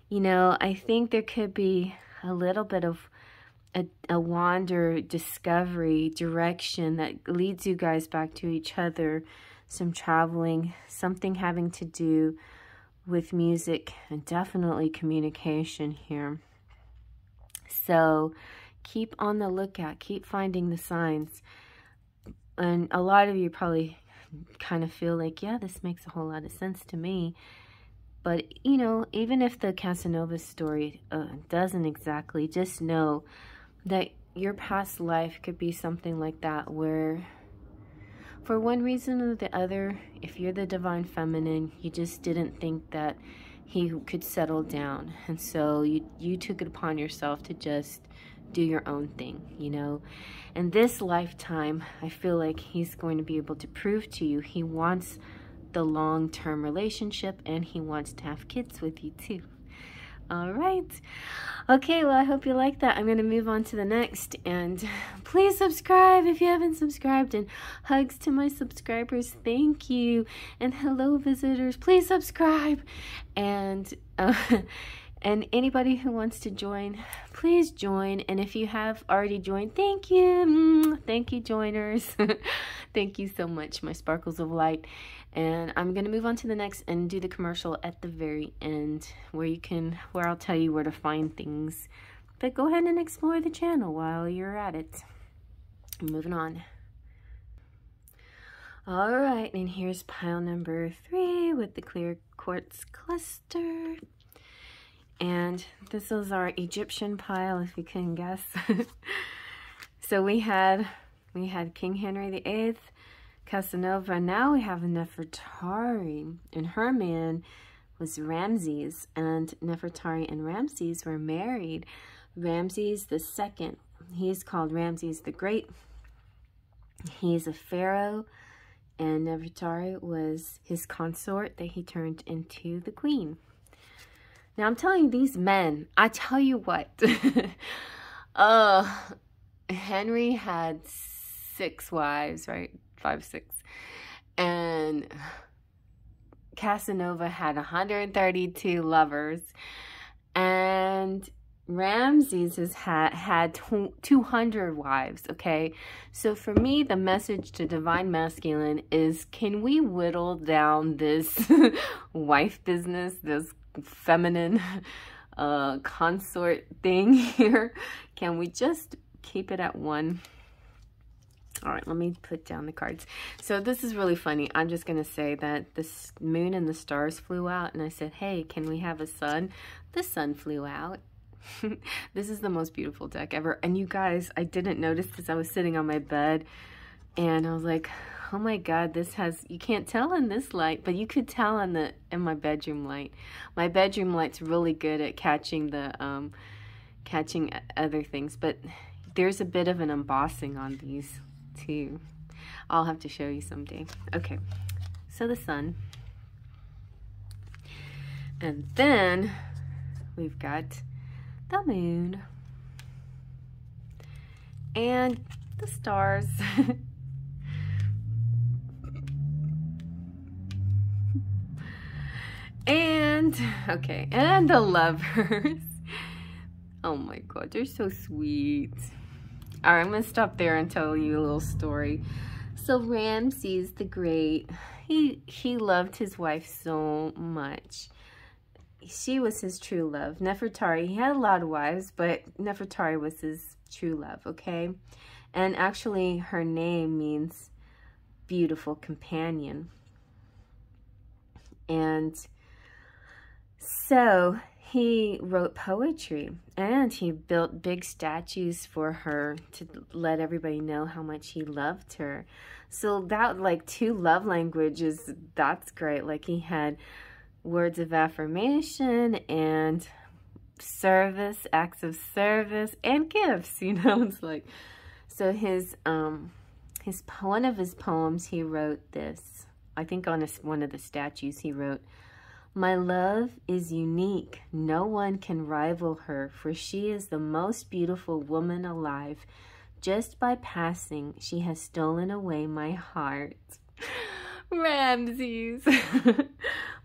You know, I think there could be a little bit of a wander, discovery, direction that leads you guys back to each other. Some traveling, something having to do with music, and definitely communication here. So keep on the lookout, keep finding the signs. And a lot of you probably kind of feel like, yeah, this makes a whole lot of sense to me. But, you know, even if the Casanova story doesn't exactly, just know that your past life could be something like that, where for one reason or the other, if you're the divine feminine, you just didn't think that he could settle down. And so you took it upon yourself to just do your own thing, you know. And this lifetime, I feel like he's going to be able to prove to you he wants the long-term relationship, and he wants to have kids with you too. All right. Okay, well, I hope you like that. I'm going to move on to the next. And please subscribe if you haven't subscribed. And hugs to my subscribers. Thank you. And hello, visitors. Please subscribe. And And anybody who wants to join, please join. And if you have already joined, thank you. Thank you, joiners. Thank you so much, my sparkles of light. And I'm going to move on to the next and do the commercial at the very end, where I'll tell you where to find things. But go ahead and explore the channel while you're at it. Moving on. All right, and here's pile number 3 with the clear quartz cluster. And this is our Egyptian pile, if you couldn't guess. So we had King Henry VIII, Casanova. Now we have Nefertari, and her man was Ramses, and Nefertari and Ramses were married. Ramses II, he's called Ramses the Great. He's a pharaoh, and Nefertari was his consort that he turned into the queen. Now, I'm telling you, these men, I tell you what, Henry had 6 wives, right? 5, 6. And Casanova had 132 lovers. And Ramses has had 200 wives, okay? So for me, the message to Divine Masculine is, can we whittle down this wife business, this feminine consort thing here? Can we just keep it at 1? All right, let me put down the cards. So this is really funny. I'm just going to say that the moon and the stars flew out, and I said, hey, can we have a sun? The sun flew out. This is the most beautiful deck ever. And you guys, I didn't notice this. I was sitting on my bed, and I was like, oh my God, this has, you can't tell in this light, but you could tell in my bedroom light. My bedroom light's really good at catching the, catching other things, but there's a bit of an embossing on these too. I'll have to show you someday. Okay, so the sun. And then we've got the moon and the stars. And okay, and the lovers. Oh my God, they're so sweet. All right, I'm gonna stop there and tell you a little story. So Ramses the Great, he loved his wife so much. She was his true love. Nefertari, he had a lot of wives, but Nefertari was his true love, okay? And actually, her name means beautiful companion. And so he wrote poetry, and he built big statues for her to let everybody know how much he loved her. So that, like, 2 love languages, that's great. Like, he had words of affirmation and service, acts of service, and gifts, you know. It's like, so one of his poems, he wrote this. I think on one of the statues he wrote, "My love is unique. No one can rival her, for she is the most beautiful woman alive. Just by passing, she has stolen away my heart." Ramses.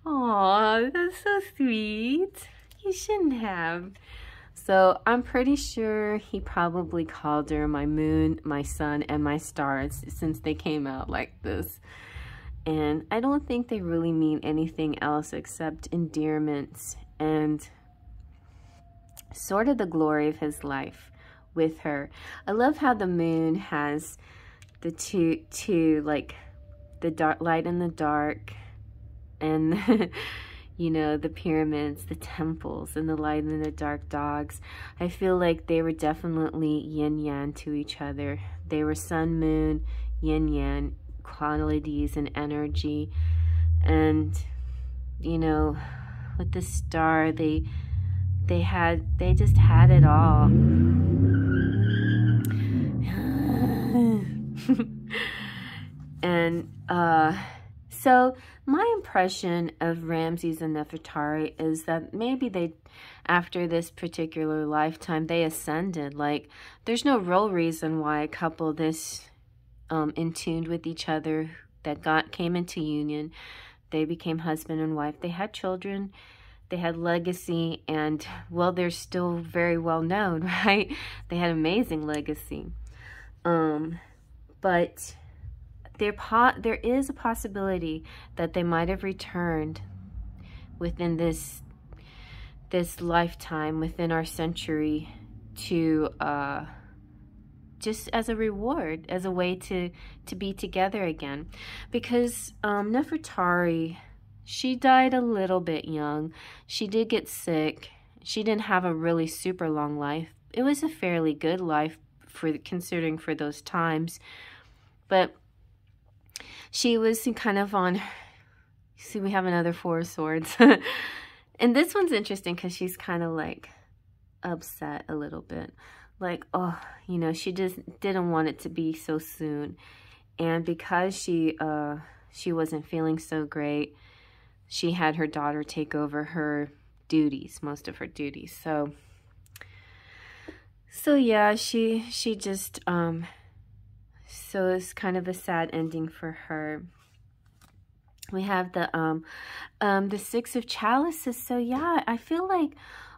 Aw, that's so sweet. You shouldn't have. So I'm pretty sure he probably called her my moon, my sun, and my stars, since they came out like this. And I don't think they really mean anything else except endearments and sort of the glory of his life with her. I love how the moon has the two like the dark light and the dark, and you know, the pyramids, the temples, and the light and the dark dogs. I feel like they were definitely yin-yang to each other. They were sun, moon, yin-yang qualities and energy. And, you know, with the star, they just had it all. And, so my impression of Ramses and Nefertari is that maybe after this particular lifetime, they ascended. Like, there's no real reason why a couple this in tune with each other that came into union, they became husband and wife. They had children, they had legacy, and well, they're still very well known, right? They had amazing legacy. But there is a possibility that they might have returned within this lifetime, within our century, to just as a reward, as a way to be together again. Because Nefertari, she died a little bit young. She did get sick. She didn't have a really super long life. It was a fairly good life considering for those times. But she was kind of on, see, we have another Four of Swords. And this one's interesting because she's kind of like upset a little bit. Like, oh, you know, she just didn't want it to be so soon. And because she wasn't feeling so great, she had her daughter take over her duties, most of her duties. So yeah, she just, so it's kind of a sad ending for her. We have the Six of Chalices. So yeah, I feel like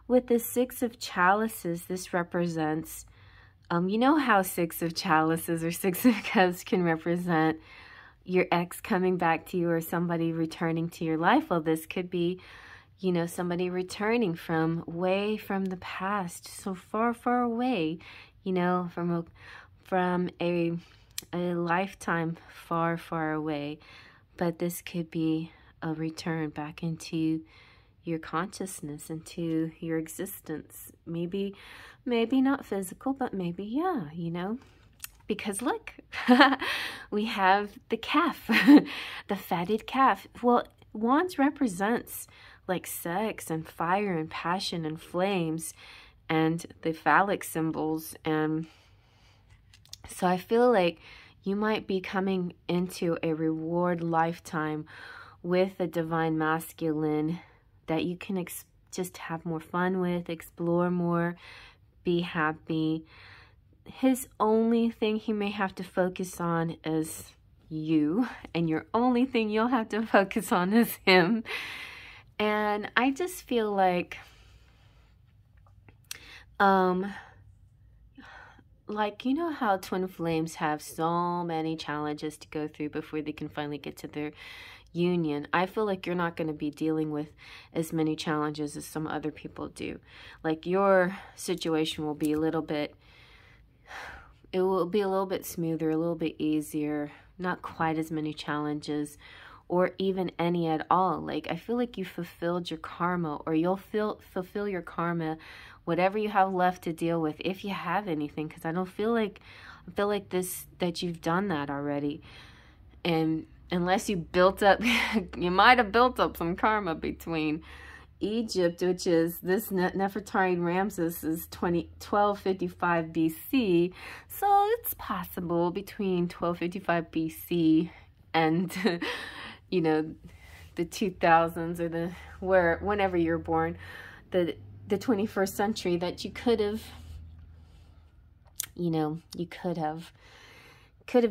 with the Six of Chalices, this represents, you know how Six of Chalices or Six of Cups can represent your ex coming back to you or somebody returning to your life. Well, this could be, you know, somebody returning from way from the past, so far, far away, you know, from a lifetime far, far away. But this could be a return back into your consciousness, into your existence. Maybe not physical, but maybe, yeah, you know. Because look, we have the calf, the fatted calf. Well, wands represents like sex and fire and passion and flames and the phallic symbols. And so I feel like you might be coming into a reward lifetime with a divine masculine that you can just have more fun with, explore more, be happy. His only thing he may have to focus on is you, and your only thing you'll have to focus on is him. And I just feel like, you know how twin flames have so many challenges to go through before they can finally get to their union. I feel like you're not going to be dealing with as many challenges as some other people do. Like, your situation will be a little bit, it will be a little bit smoother, a little bit easier, not quite as many challenges, or even any at all. Like, I feel like you fulfilled your karma, or you'll fulfill your karma, whatever you have left to deal with, if you have anything, because I feel like that you've done that already. And unless you built up, you might have built up some karma between Egypt, which is this Nefertari Ramses is 1255 BC. So it's possible between 1255 BC and, you know, the 2000s, or whenever you're born, the 21st century, that you could have, you know, you could have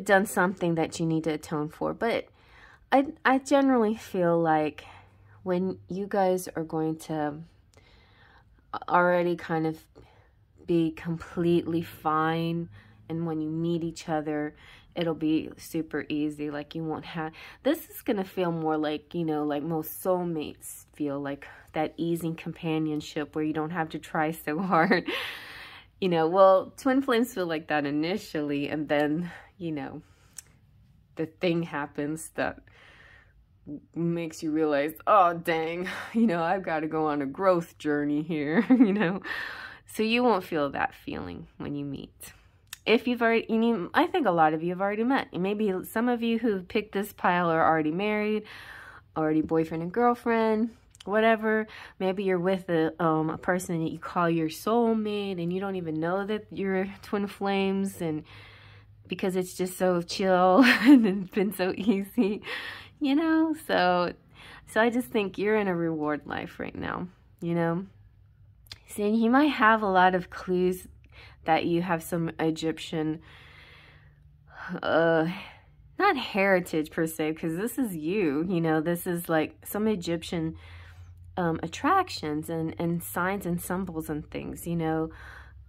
done something that you need to atone for. But I generally feel like when you guys are going to already kind of be completely fine, and when you meet each other, it'll be super easy. Like, you won't have, this is going to feel more like, you know, like most soulmates feel, like that easy companionship where you don't have to try so hard. You know, well, twin flames feel like that initially, and then, you know, the thing happens that makes you realize, oh, dang, you know, I've got to go on a growth journey here, you know. So you won't feel that feeling when you meet. If you've already, I think a lot of you have already met. Maybe some of you who picked this pile are already married, already boyfriend and girlfriend, whatever. Maybe you're with a person that you call your soulmate, and you don't even know that you're twin flames, and because it's just so chill and it's been so easy, you know. So I just think you're in a reward life right now, you know. So you might have a lot of clues that you have some Egyptian, not heritage per se, because this is you, you know, this is like some Egyptian attractions and signs and symbols and things, you know.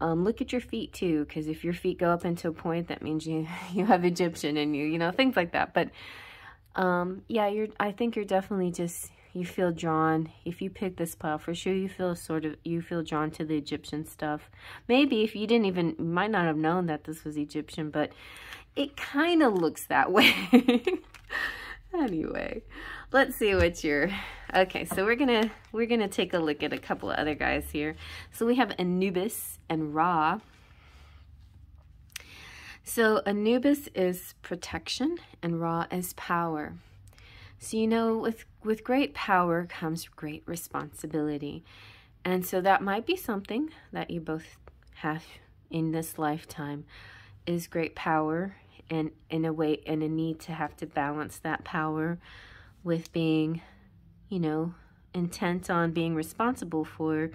Look at your feet too, because if your feet go up into a point, that means you have Egyptian in you, you know, things like that. But yeah, I think you're definitely just, you feel drawn. If you pick this pile, for sure you feel drawn to the Egyptian stuff. Maybe if you you might not have known that this was Egyptian, but it kind of looks that way. Anyway, let's see what okay, so we're gonna take a look at a couple of other guys here. So we have Anubis and Ra. So Anubis is protection and Ra is power. So, you know, with great power comes great responsibility. And so that might be something that you both have in this lifetime, is great power, and in a way, and a need to have to balance that power with being, you know, intent on being responsible for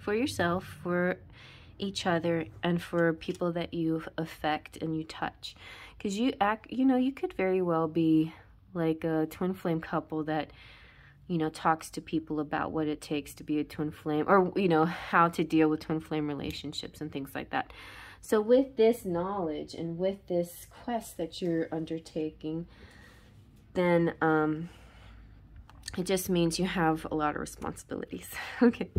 yourself, for each other, and for people that you affect and you touch. Because you know, you could very well be like a twin flame couple that, you know, talks to people about what it takes to be a twin flame, or, you know, how to deal with twin flame relationships and things like that. So with this knowledge and with this quest that you're undertaking, then it just means you have a lot of responsibilities. Okay,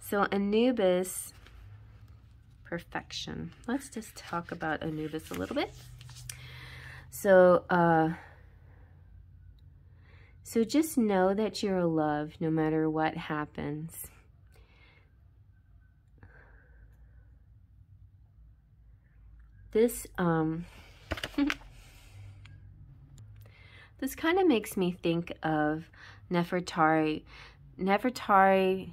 so Anubis, perfection. Let's just talk about Anubis a little bit. So so just know that you're loved no matter what happens. This this kind of makes me think of Nefertari. Nefertari,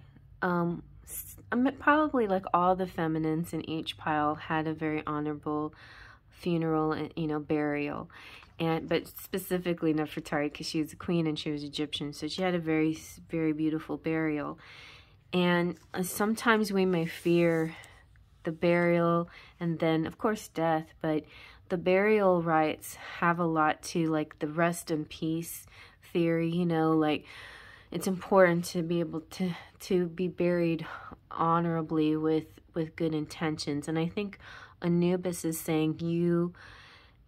probably like all the feminines in each pile, had a very honorable funeral and, you know, burial. But specifically Nefertari, because she was a queen and she was Egyptian, so she had a very, very beautiful burial. And sometimes we may fear the burial and then, of course, death, but the burial rites have a lot to, like, the rest in peace theory, you know, like, it's important to be able to be buried honorably with good intentions. And I think Anubis is saying you,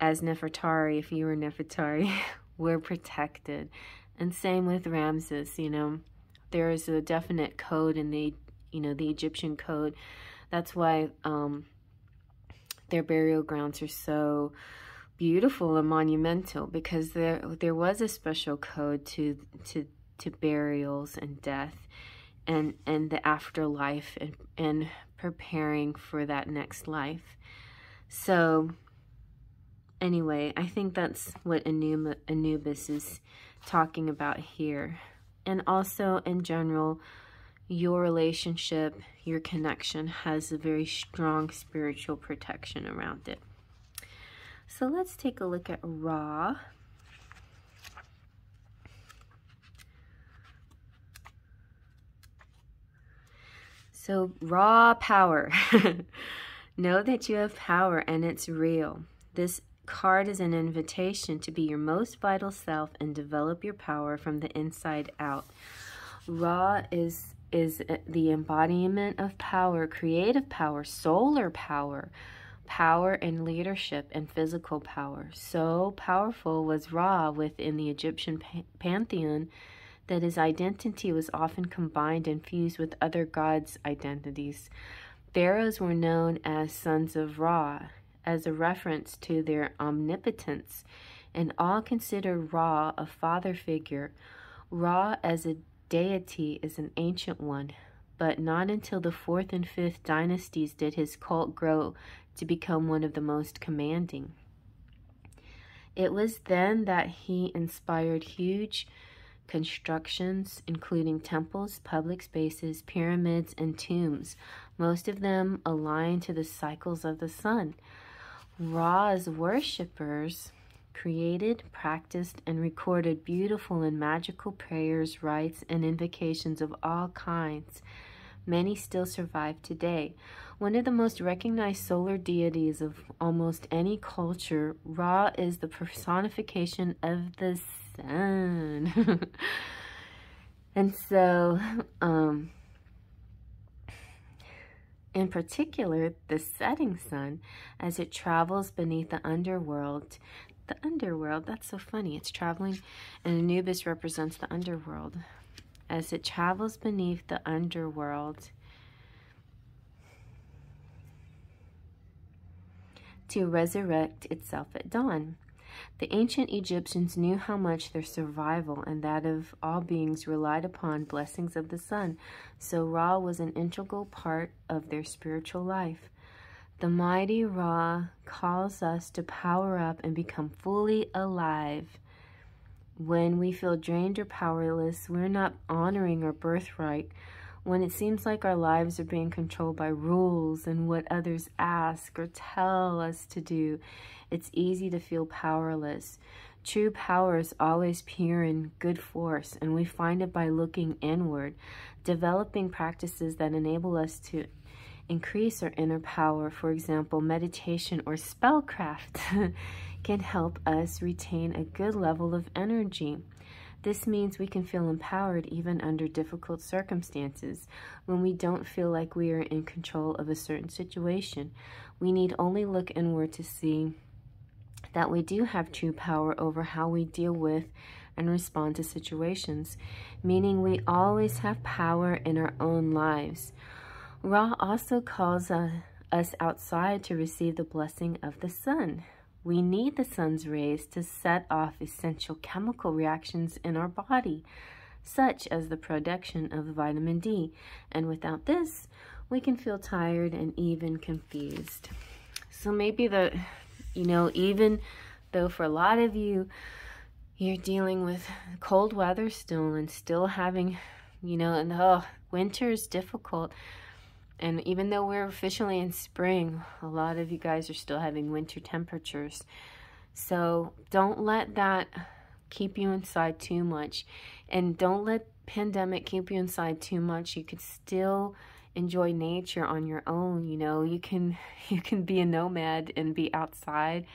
as Nefertari, if you were Nefertari, were protected. And same with Ramses, you know, there is a definite code in the, you know, the Egyptian code. That's why their burial grounds are so beautiful and monumental, because there was a special code to burials and death and the afterlife and preparing for that next life. So anyway, I think that's what Anubis is talking about here. And also in general, your relationship, your connection has a very strong spiritual protection around it. So let's take a look at Ra. So Ra power. Know that you have power and it's real. This card is an invitation to be your most vital self and develop your power from the inside out. Ra is the embodiment of power, creative power, solar power, power and leadership, and physical power. So powerful was Ra within the Egyptian pantheon that his identity was often combined and fused with other gods' identities. Pharaohs were known as sons of Ra, as a reference to their omnipotence, and all considered Ra a father figure. Ra as a deity is an ancient one, but not until the 4th and 5th dynasties did his cult grow to become one of the most commanding. It was then that he inspired huge constructions, including temples, public spaces, pyramids, and tombs, most of them aligned to the cycles of the sun. Ra's worshippers created, practiced, and recorded beautiful and magical prayers, rites, and invocations of all kinds. Many still survive today. One of the most recognized solar deities of almost any culture, Ra is the personification of the sun. And so, in particular, the setting sun, as it travels beneath the underworld, that's so funny, it's traveling, and Anubis represents the underworld. As it travels beneath the underworld to resurrect itself at dawn. The ancient Egyptians knew how much their survival and that of all beings relied upon blessings of the sun, so Ra was an integral part of their spiritual life. The mighty Ra calls us to power up and become fully alive. When we feel drained or powerless, we're not honoring our birthright. When it seems like our lives are being controlled by rules and what others ask or tell us to do, it's easy to feel powerless. True power is always pure and good force, and we find it by looking inward, developing practices that enable us to increase our inner power. For example, meditation or spellcraft can help us retain a good level of energy. This means we can feel empowered even under difficult circumstances. When we don't feel like we are in control of a certain situation, we need only look inward to see that we do have true power over how we deal with and respond to situations, meaning we always have power in our own lives. Ra also calls us outside to receive the blessing of the sun. We need the sun's rays to set off essential chemical reactions in our body, such as the production of vitamin D. And without this, we can feel tired and even confused. So maybe even though for a lot of you, you're dealing with cold weather still and still having, winter is difficult. And even though we're officially in spring, a lot of you guys are still having winter temperatures. So don't let that keep you inside too much. And don't let pandemic keep you inside too much. You could still enjoy nature on your own. You can be a nomad and be outside.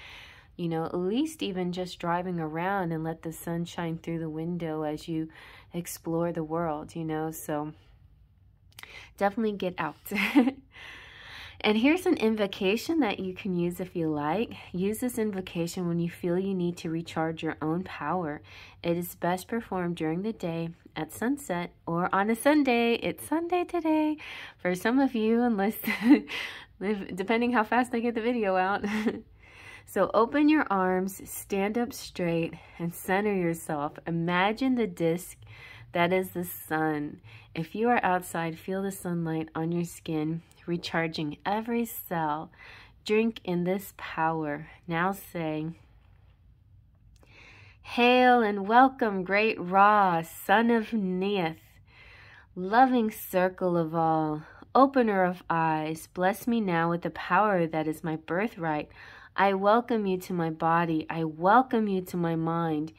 At least even just driving around and let the sun shine through the window as you explore the world, so definitely get out. And here's an invocation that you can use if you like. Use this invocation when you feel you need to recharge your own power. It is best performed during the day, at sunset, or on a Sunday. It's Sunday today for some of you, unless depending how fast I get the video out. So open your arms, stand up straight, and center yourself. Imagine the disc that is the sun. If you are outside, feel the sunlight on your skin, recharging every cell. Drink in this power. Now say, "Hail and welcome, great Ra, son of Neith, loving circle of all, opener of eyes. Bless me now with the power that is my birthright. I welcome you to my body. I welcome you to my mind.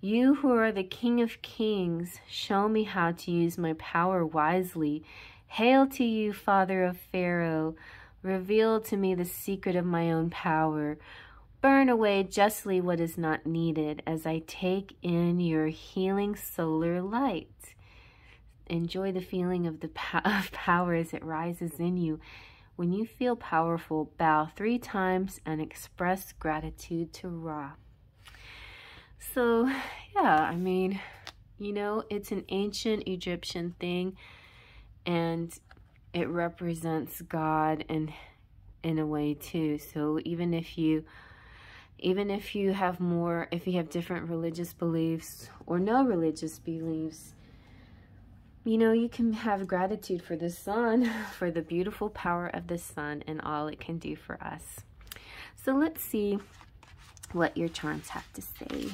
You who are the King of Kings, show me how to use my power wisely. Hail to you, Father of Pharaoh. Reveal to me the secret of my own power. Burn away justly what is not needed as I take in your healing solar light." Enjoy the feeling of power as it rises in you. When you feel powerful, bow 3 times and express gratitude to Ra. So, yeah, it's an ancient Egyptian thing, and it represents God and in a way too. So even if you have different religious beliefs or no religious beliefs, you can have gratitude for the sun, for the beautiful power of the sun and all it can do for us. So let's see what your charms have to say.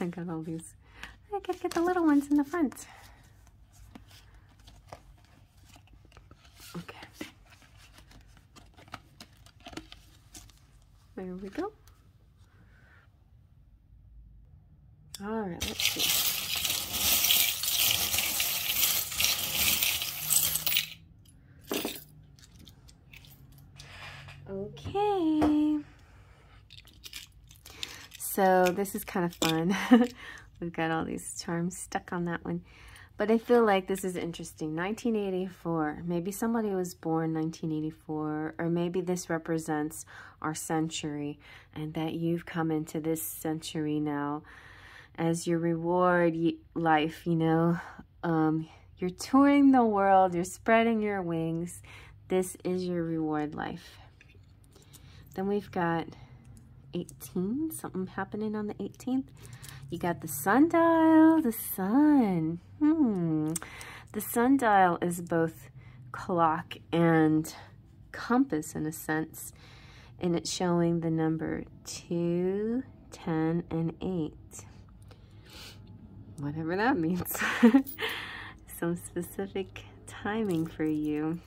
I got all these. I gotta get the little ones in the front. Okay. There we go. All right, let's see. Okay. So this is kind of fun. We've got all these charms stuck on that one. But I feel like this is interesting. 1984. Maybe somebody was born 1984, or maybe this represents our century and that you've come into this century now as your reward life, you know. You're touring the world, you're spreading your wings. This is your reward life. Then we've got 18, something happening on the 18th. You got the sundial, the sun. The sundial is both clock and compass in a sense, and it's showing the number 2, 10, and 8. Whatever that means. Some specific timing for you.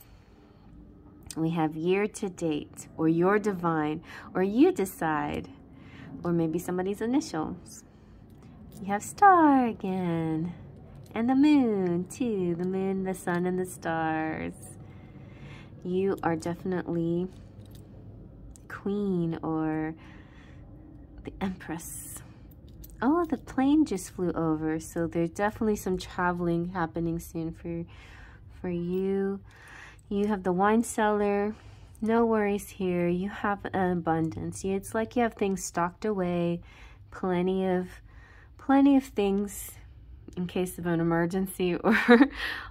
We have year to date, or your divine, or you decide, or maybe somebody's initials. You have star again, and the moon too. The moon, the sun, and the stars. You are definitely queen or the empress. Oh, the plane just flew over, so there's definitely some traveling happening soon for you. You have the wine cellar. No worries here. You have an abundance. It's like you have things stocked away, plenty of things in case of an emergency, or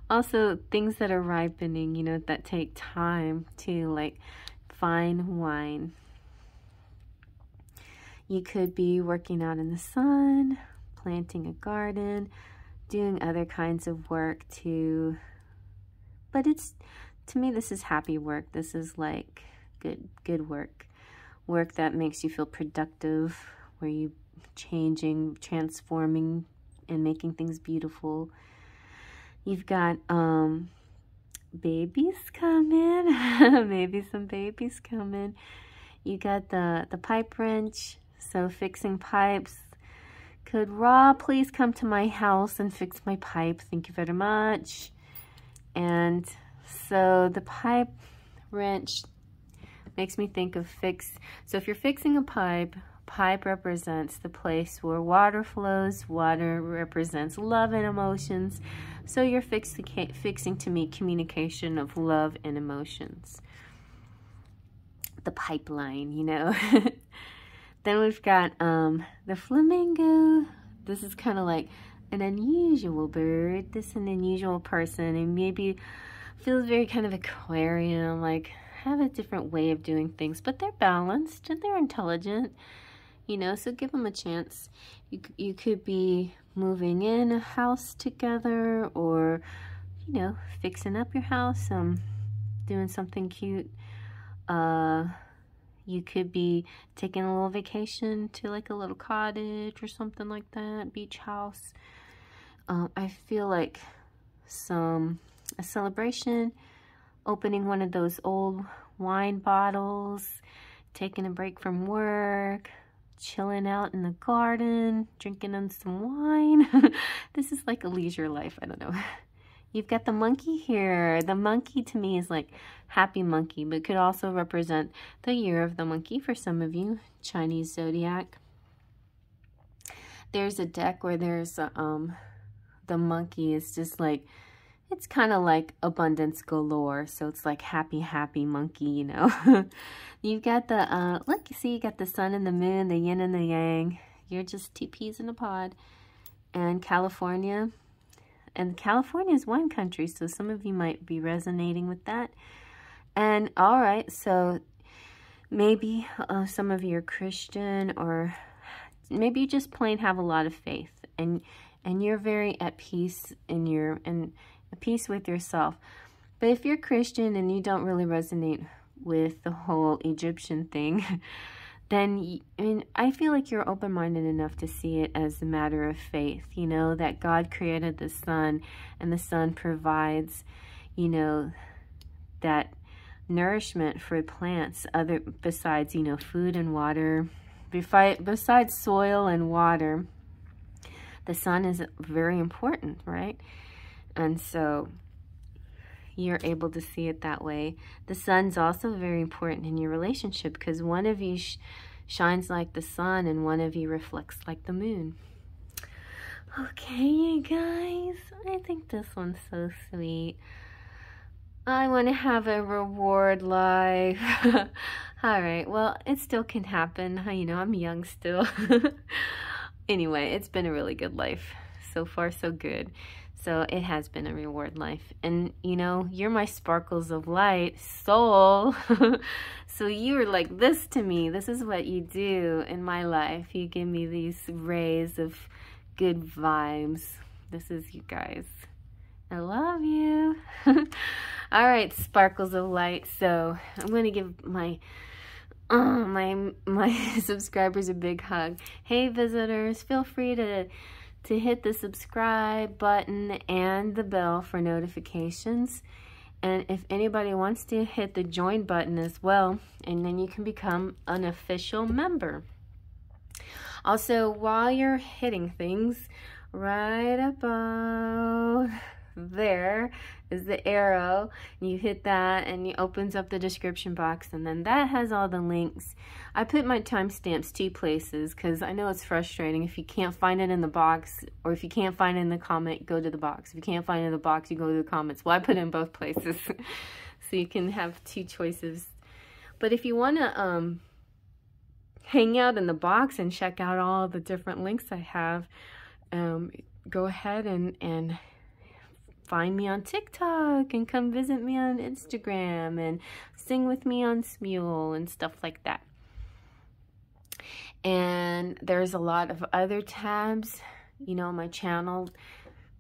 also things that are ripening, you know, that take time to, like fine wine. You could be working out in the sun, planting a garden, doing other kinds of work too. But to me, this is happy work. This is like good work. Work that makes you feel productive, where you changing, transforming, and making things beautiful. You've got babies coming. Maybe some babies coming. You got the pipe wrench. So fixing pipes. Could Ra please come to my house and fix my pipe? Thank you very much. And so the pipe wrench makes me think of so if you're fixing a pipe, pipe represents the place where water flows. Water represents love and emotions. So you're fixing to me communication of love and emotions. The pipeline, you know. Then we've got the flamingo. This is kind of like an unusual bird. This is an unusual person, and maybe feels very kind of aquarium, like have a different way of doing things, but they're balanced and they're intelligent, you know, so give them a chance. You could be moving in a house together, or, you know, fixing up your house, doing something cute. You could be taking a little vacation to like a little cottage or something like that, beach house. I feel like a celebration, opening one of those old wine bottles, taking a break from work, chilling out in the garden, drinking on some wine. This is like a leisure life, I don't know. You've got the monkey here. The monkey to me is like happy monkey, but could also represent the year of the monkey for some of you, Chinese zodiac. There's a deck where there's the monkey is just like, it's kind of like abundance galore. So it's like happy monkey, you know. You've got the, look, you see, you got the sun and the moon, the yin and the yang. You're just two peas in a pod. And California. And California is wine country, so some of you might be resonating with that. And all right, so maybe some of you are Christian, or maybe you just plain have a lot of faith, and you're very at peace and at peace with yourself. But if you're Christian and you don't really resonate with the whole Egyptian thing, then, I mean, I feel like you're open-minded enough to see it as a matter of faith, you know, that God created the sun, and the sun provides, you know, that nourishment for plants, besides, you know, food and water, besides soil and water. The sun is very important, right? And so you're able to see it that way. The sun's also very important in your relationship because one of you shines like the sun and one of you reflects like the moon. Okay, you guys, I think this one's so sweet. I want to have a reward life. All right, well, it still can happen. You know, I'm young still. Anyway, it's been a really good life. So far, so good. So it has been a reward life. And, you know, you're my sparkles of light, soul. So you are like this to me. This is what you do in my life. You give me these rays of good vibes. This is you guys. I love you. All right, sparkles of light. So I'm going to give my subscribers a big hug. Hey, visitors, feel free to hit the subscribe button and the bell for notifications. And if anybody wants to, hit the join button as well, and then you can become an official member. Also, while you're hitting things, right above there is the arrow. You hit that and it opens up the description box, and then that has all the links. I put my timestamps 2 places because I know it's frustrating if you can't find it in the box, or if you can't find it in the comment, go to the box. If you can't find it in the box, you go to the comments. Well, I put it in both places so you can have 2 choices. But if you want to hang out in the box and check out all the different links I have, go ahead and find me on TikTok and come visit me on Instagram and sing with me on Smule and stuff like that. And there's a lot of other tabs, you know, on my channel.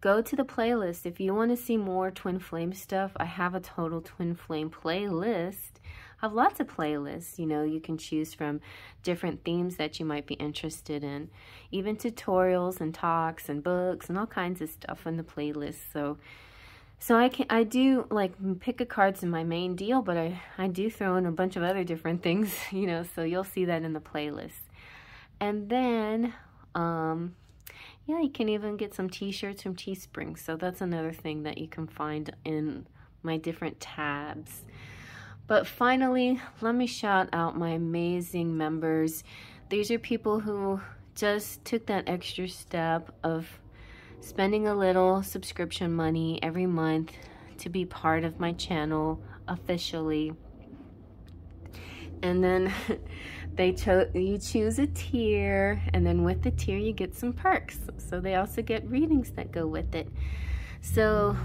Go to the playlist. If you want to see more twin flame stuff, I have a total twin flame playlist. I have lots of playlists, you know, you can choose from different themes that you might be interested in. Even tutorials and talks and books and all kinds of stuff in the playlist. So I do like pick a card's in my main deal, but I do throw in a bunch of other different things, you know, so you'll see that in the playlist. And then, yeah, you can even get some t-shirts from Teespring. So that's another thing that you can find in my different tabs. But finally, let me shout out my amazing members. These are people who just took that extra step of spending a little subscription money every month to be part of my channel officially. And then you choose a tier, and then with the tier you get some perks. So they also get readings that go with it. So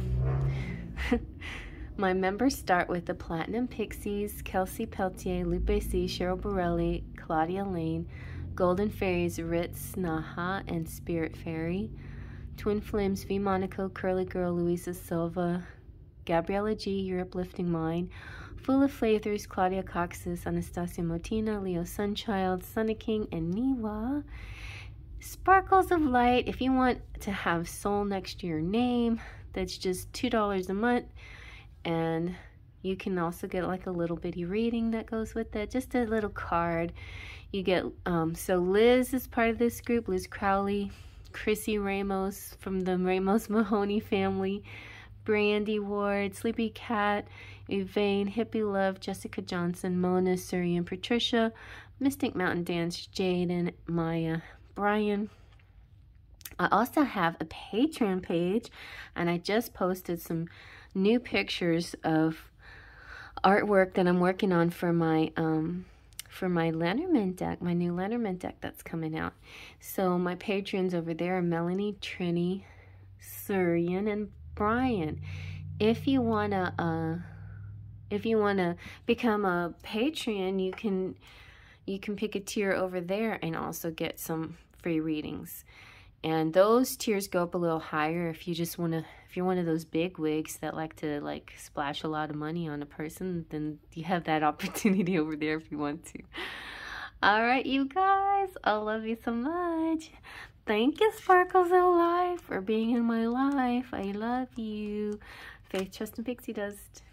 my members start with the Platinum Pixies, Kelsey Peltier, Lupe C, Cheryl Borelli, Claudia Lane, Golden Fairies, Ritz, Naha, and Spirit Fairy, Twin Flames, V Monaco, Curly Girl, Luisa Silva, Gabriella G, Your Uplifting Mind, Full of Flavors, Claudia Coxis, Anastasia Motina, Leo Sunchild, Sunny King, and Niwa. Sparkles of Light, if you want to have soul next to your name, that's just $2 a month. And you can also get like a little bitty reading that goes with it, just a little card. You get, so Liz is part of this group, Liz Crowley, Chrissy Ramos from the Ramos Mahoney family, Brandy Ward, Sleepy Cat, Yvain, Hippie Love, Jessica Johnson, Mona, Suri, and Patricia, Mystic Mountain Dance, Jaden, Maya, Brian. I also have a Patron page, and I just posted some new pictures of artwork that I'm working on for my Lenormand deck, my new Lenormand deck that's coming out. So my patrons over there are Melanie, Trini, Surian, and Brian. If you wanna become a patron, you can pick a tier over there and also get some free readings. And those tiers go up a little higher if you just wanna, if you're one of those big wigs that like to like splash a lot of money on a person, then you have that opportunity over there if you want to. All right, you guys, I love you so much. Thank you, Sparkles of Life, for being in my life. I love you. Faith, Trust, and Pixie Dust.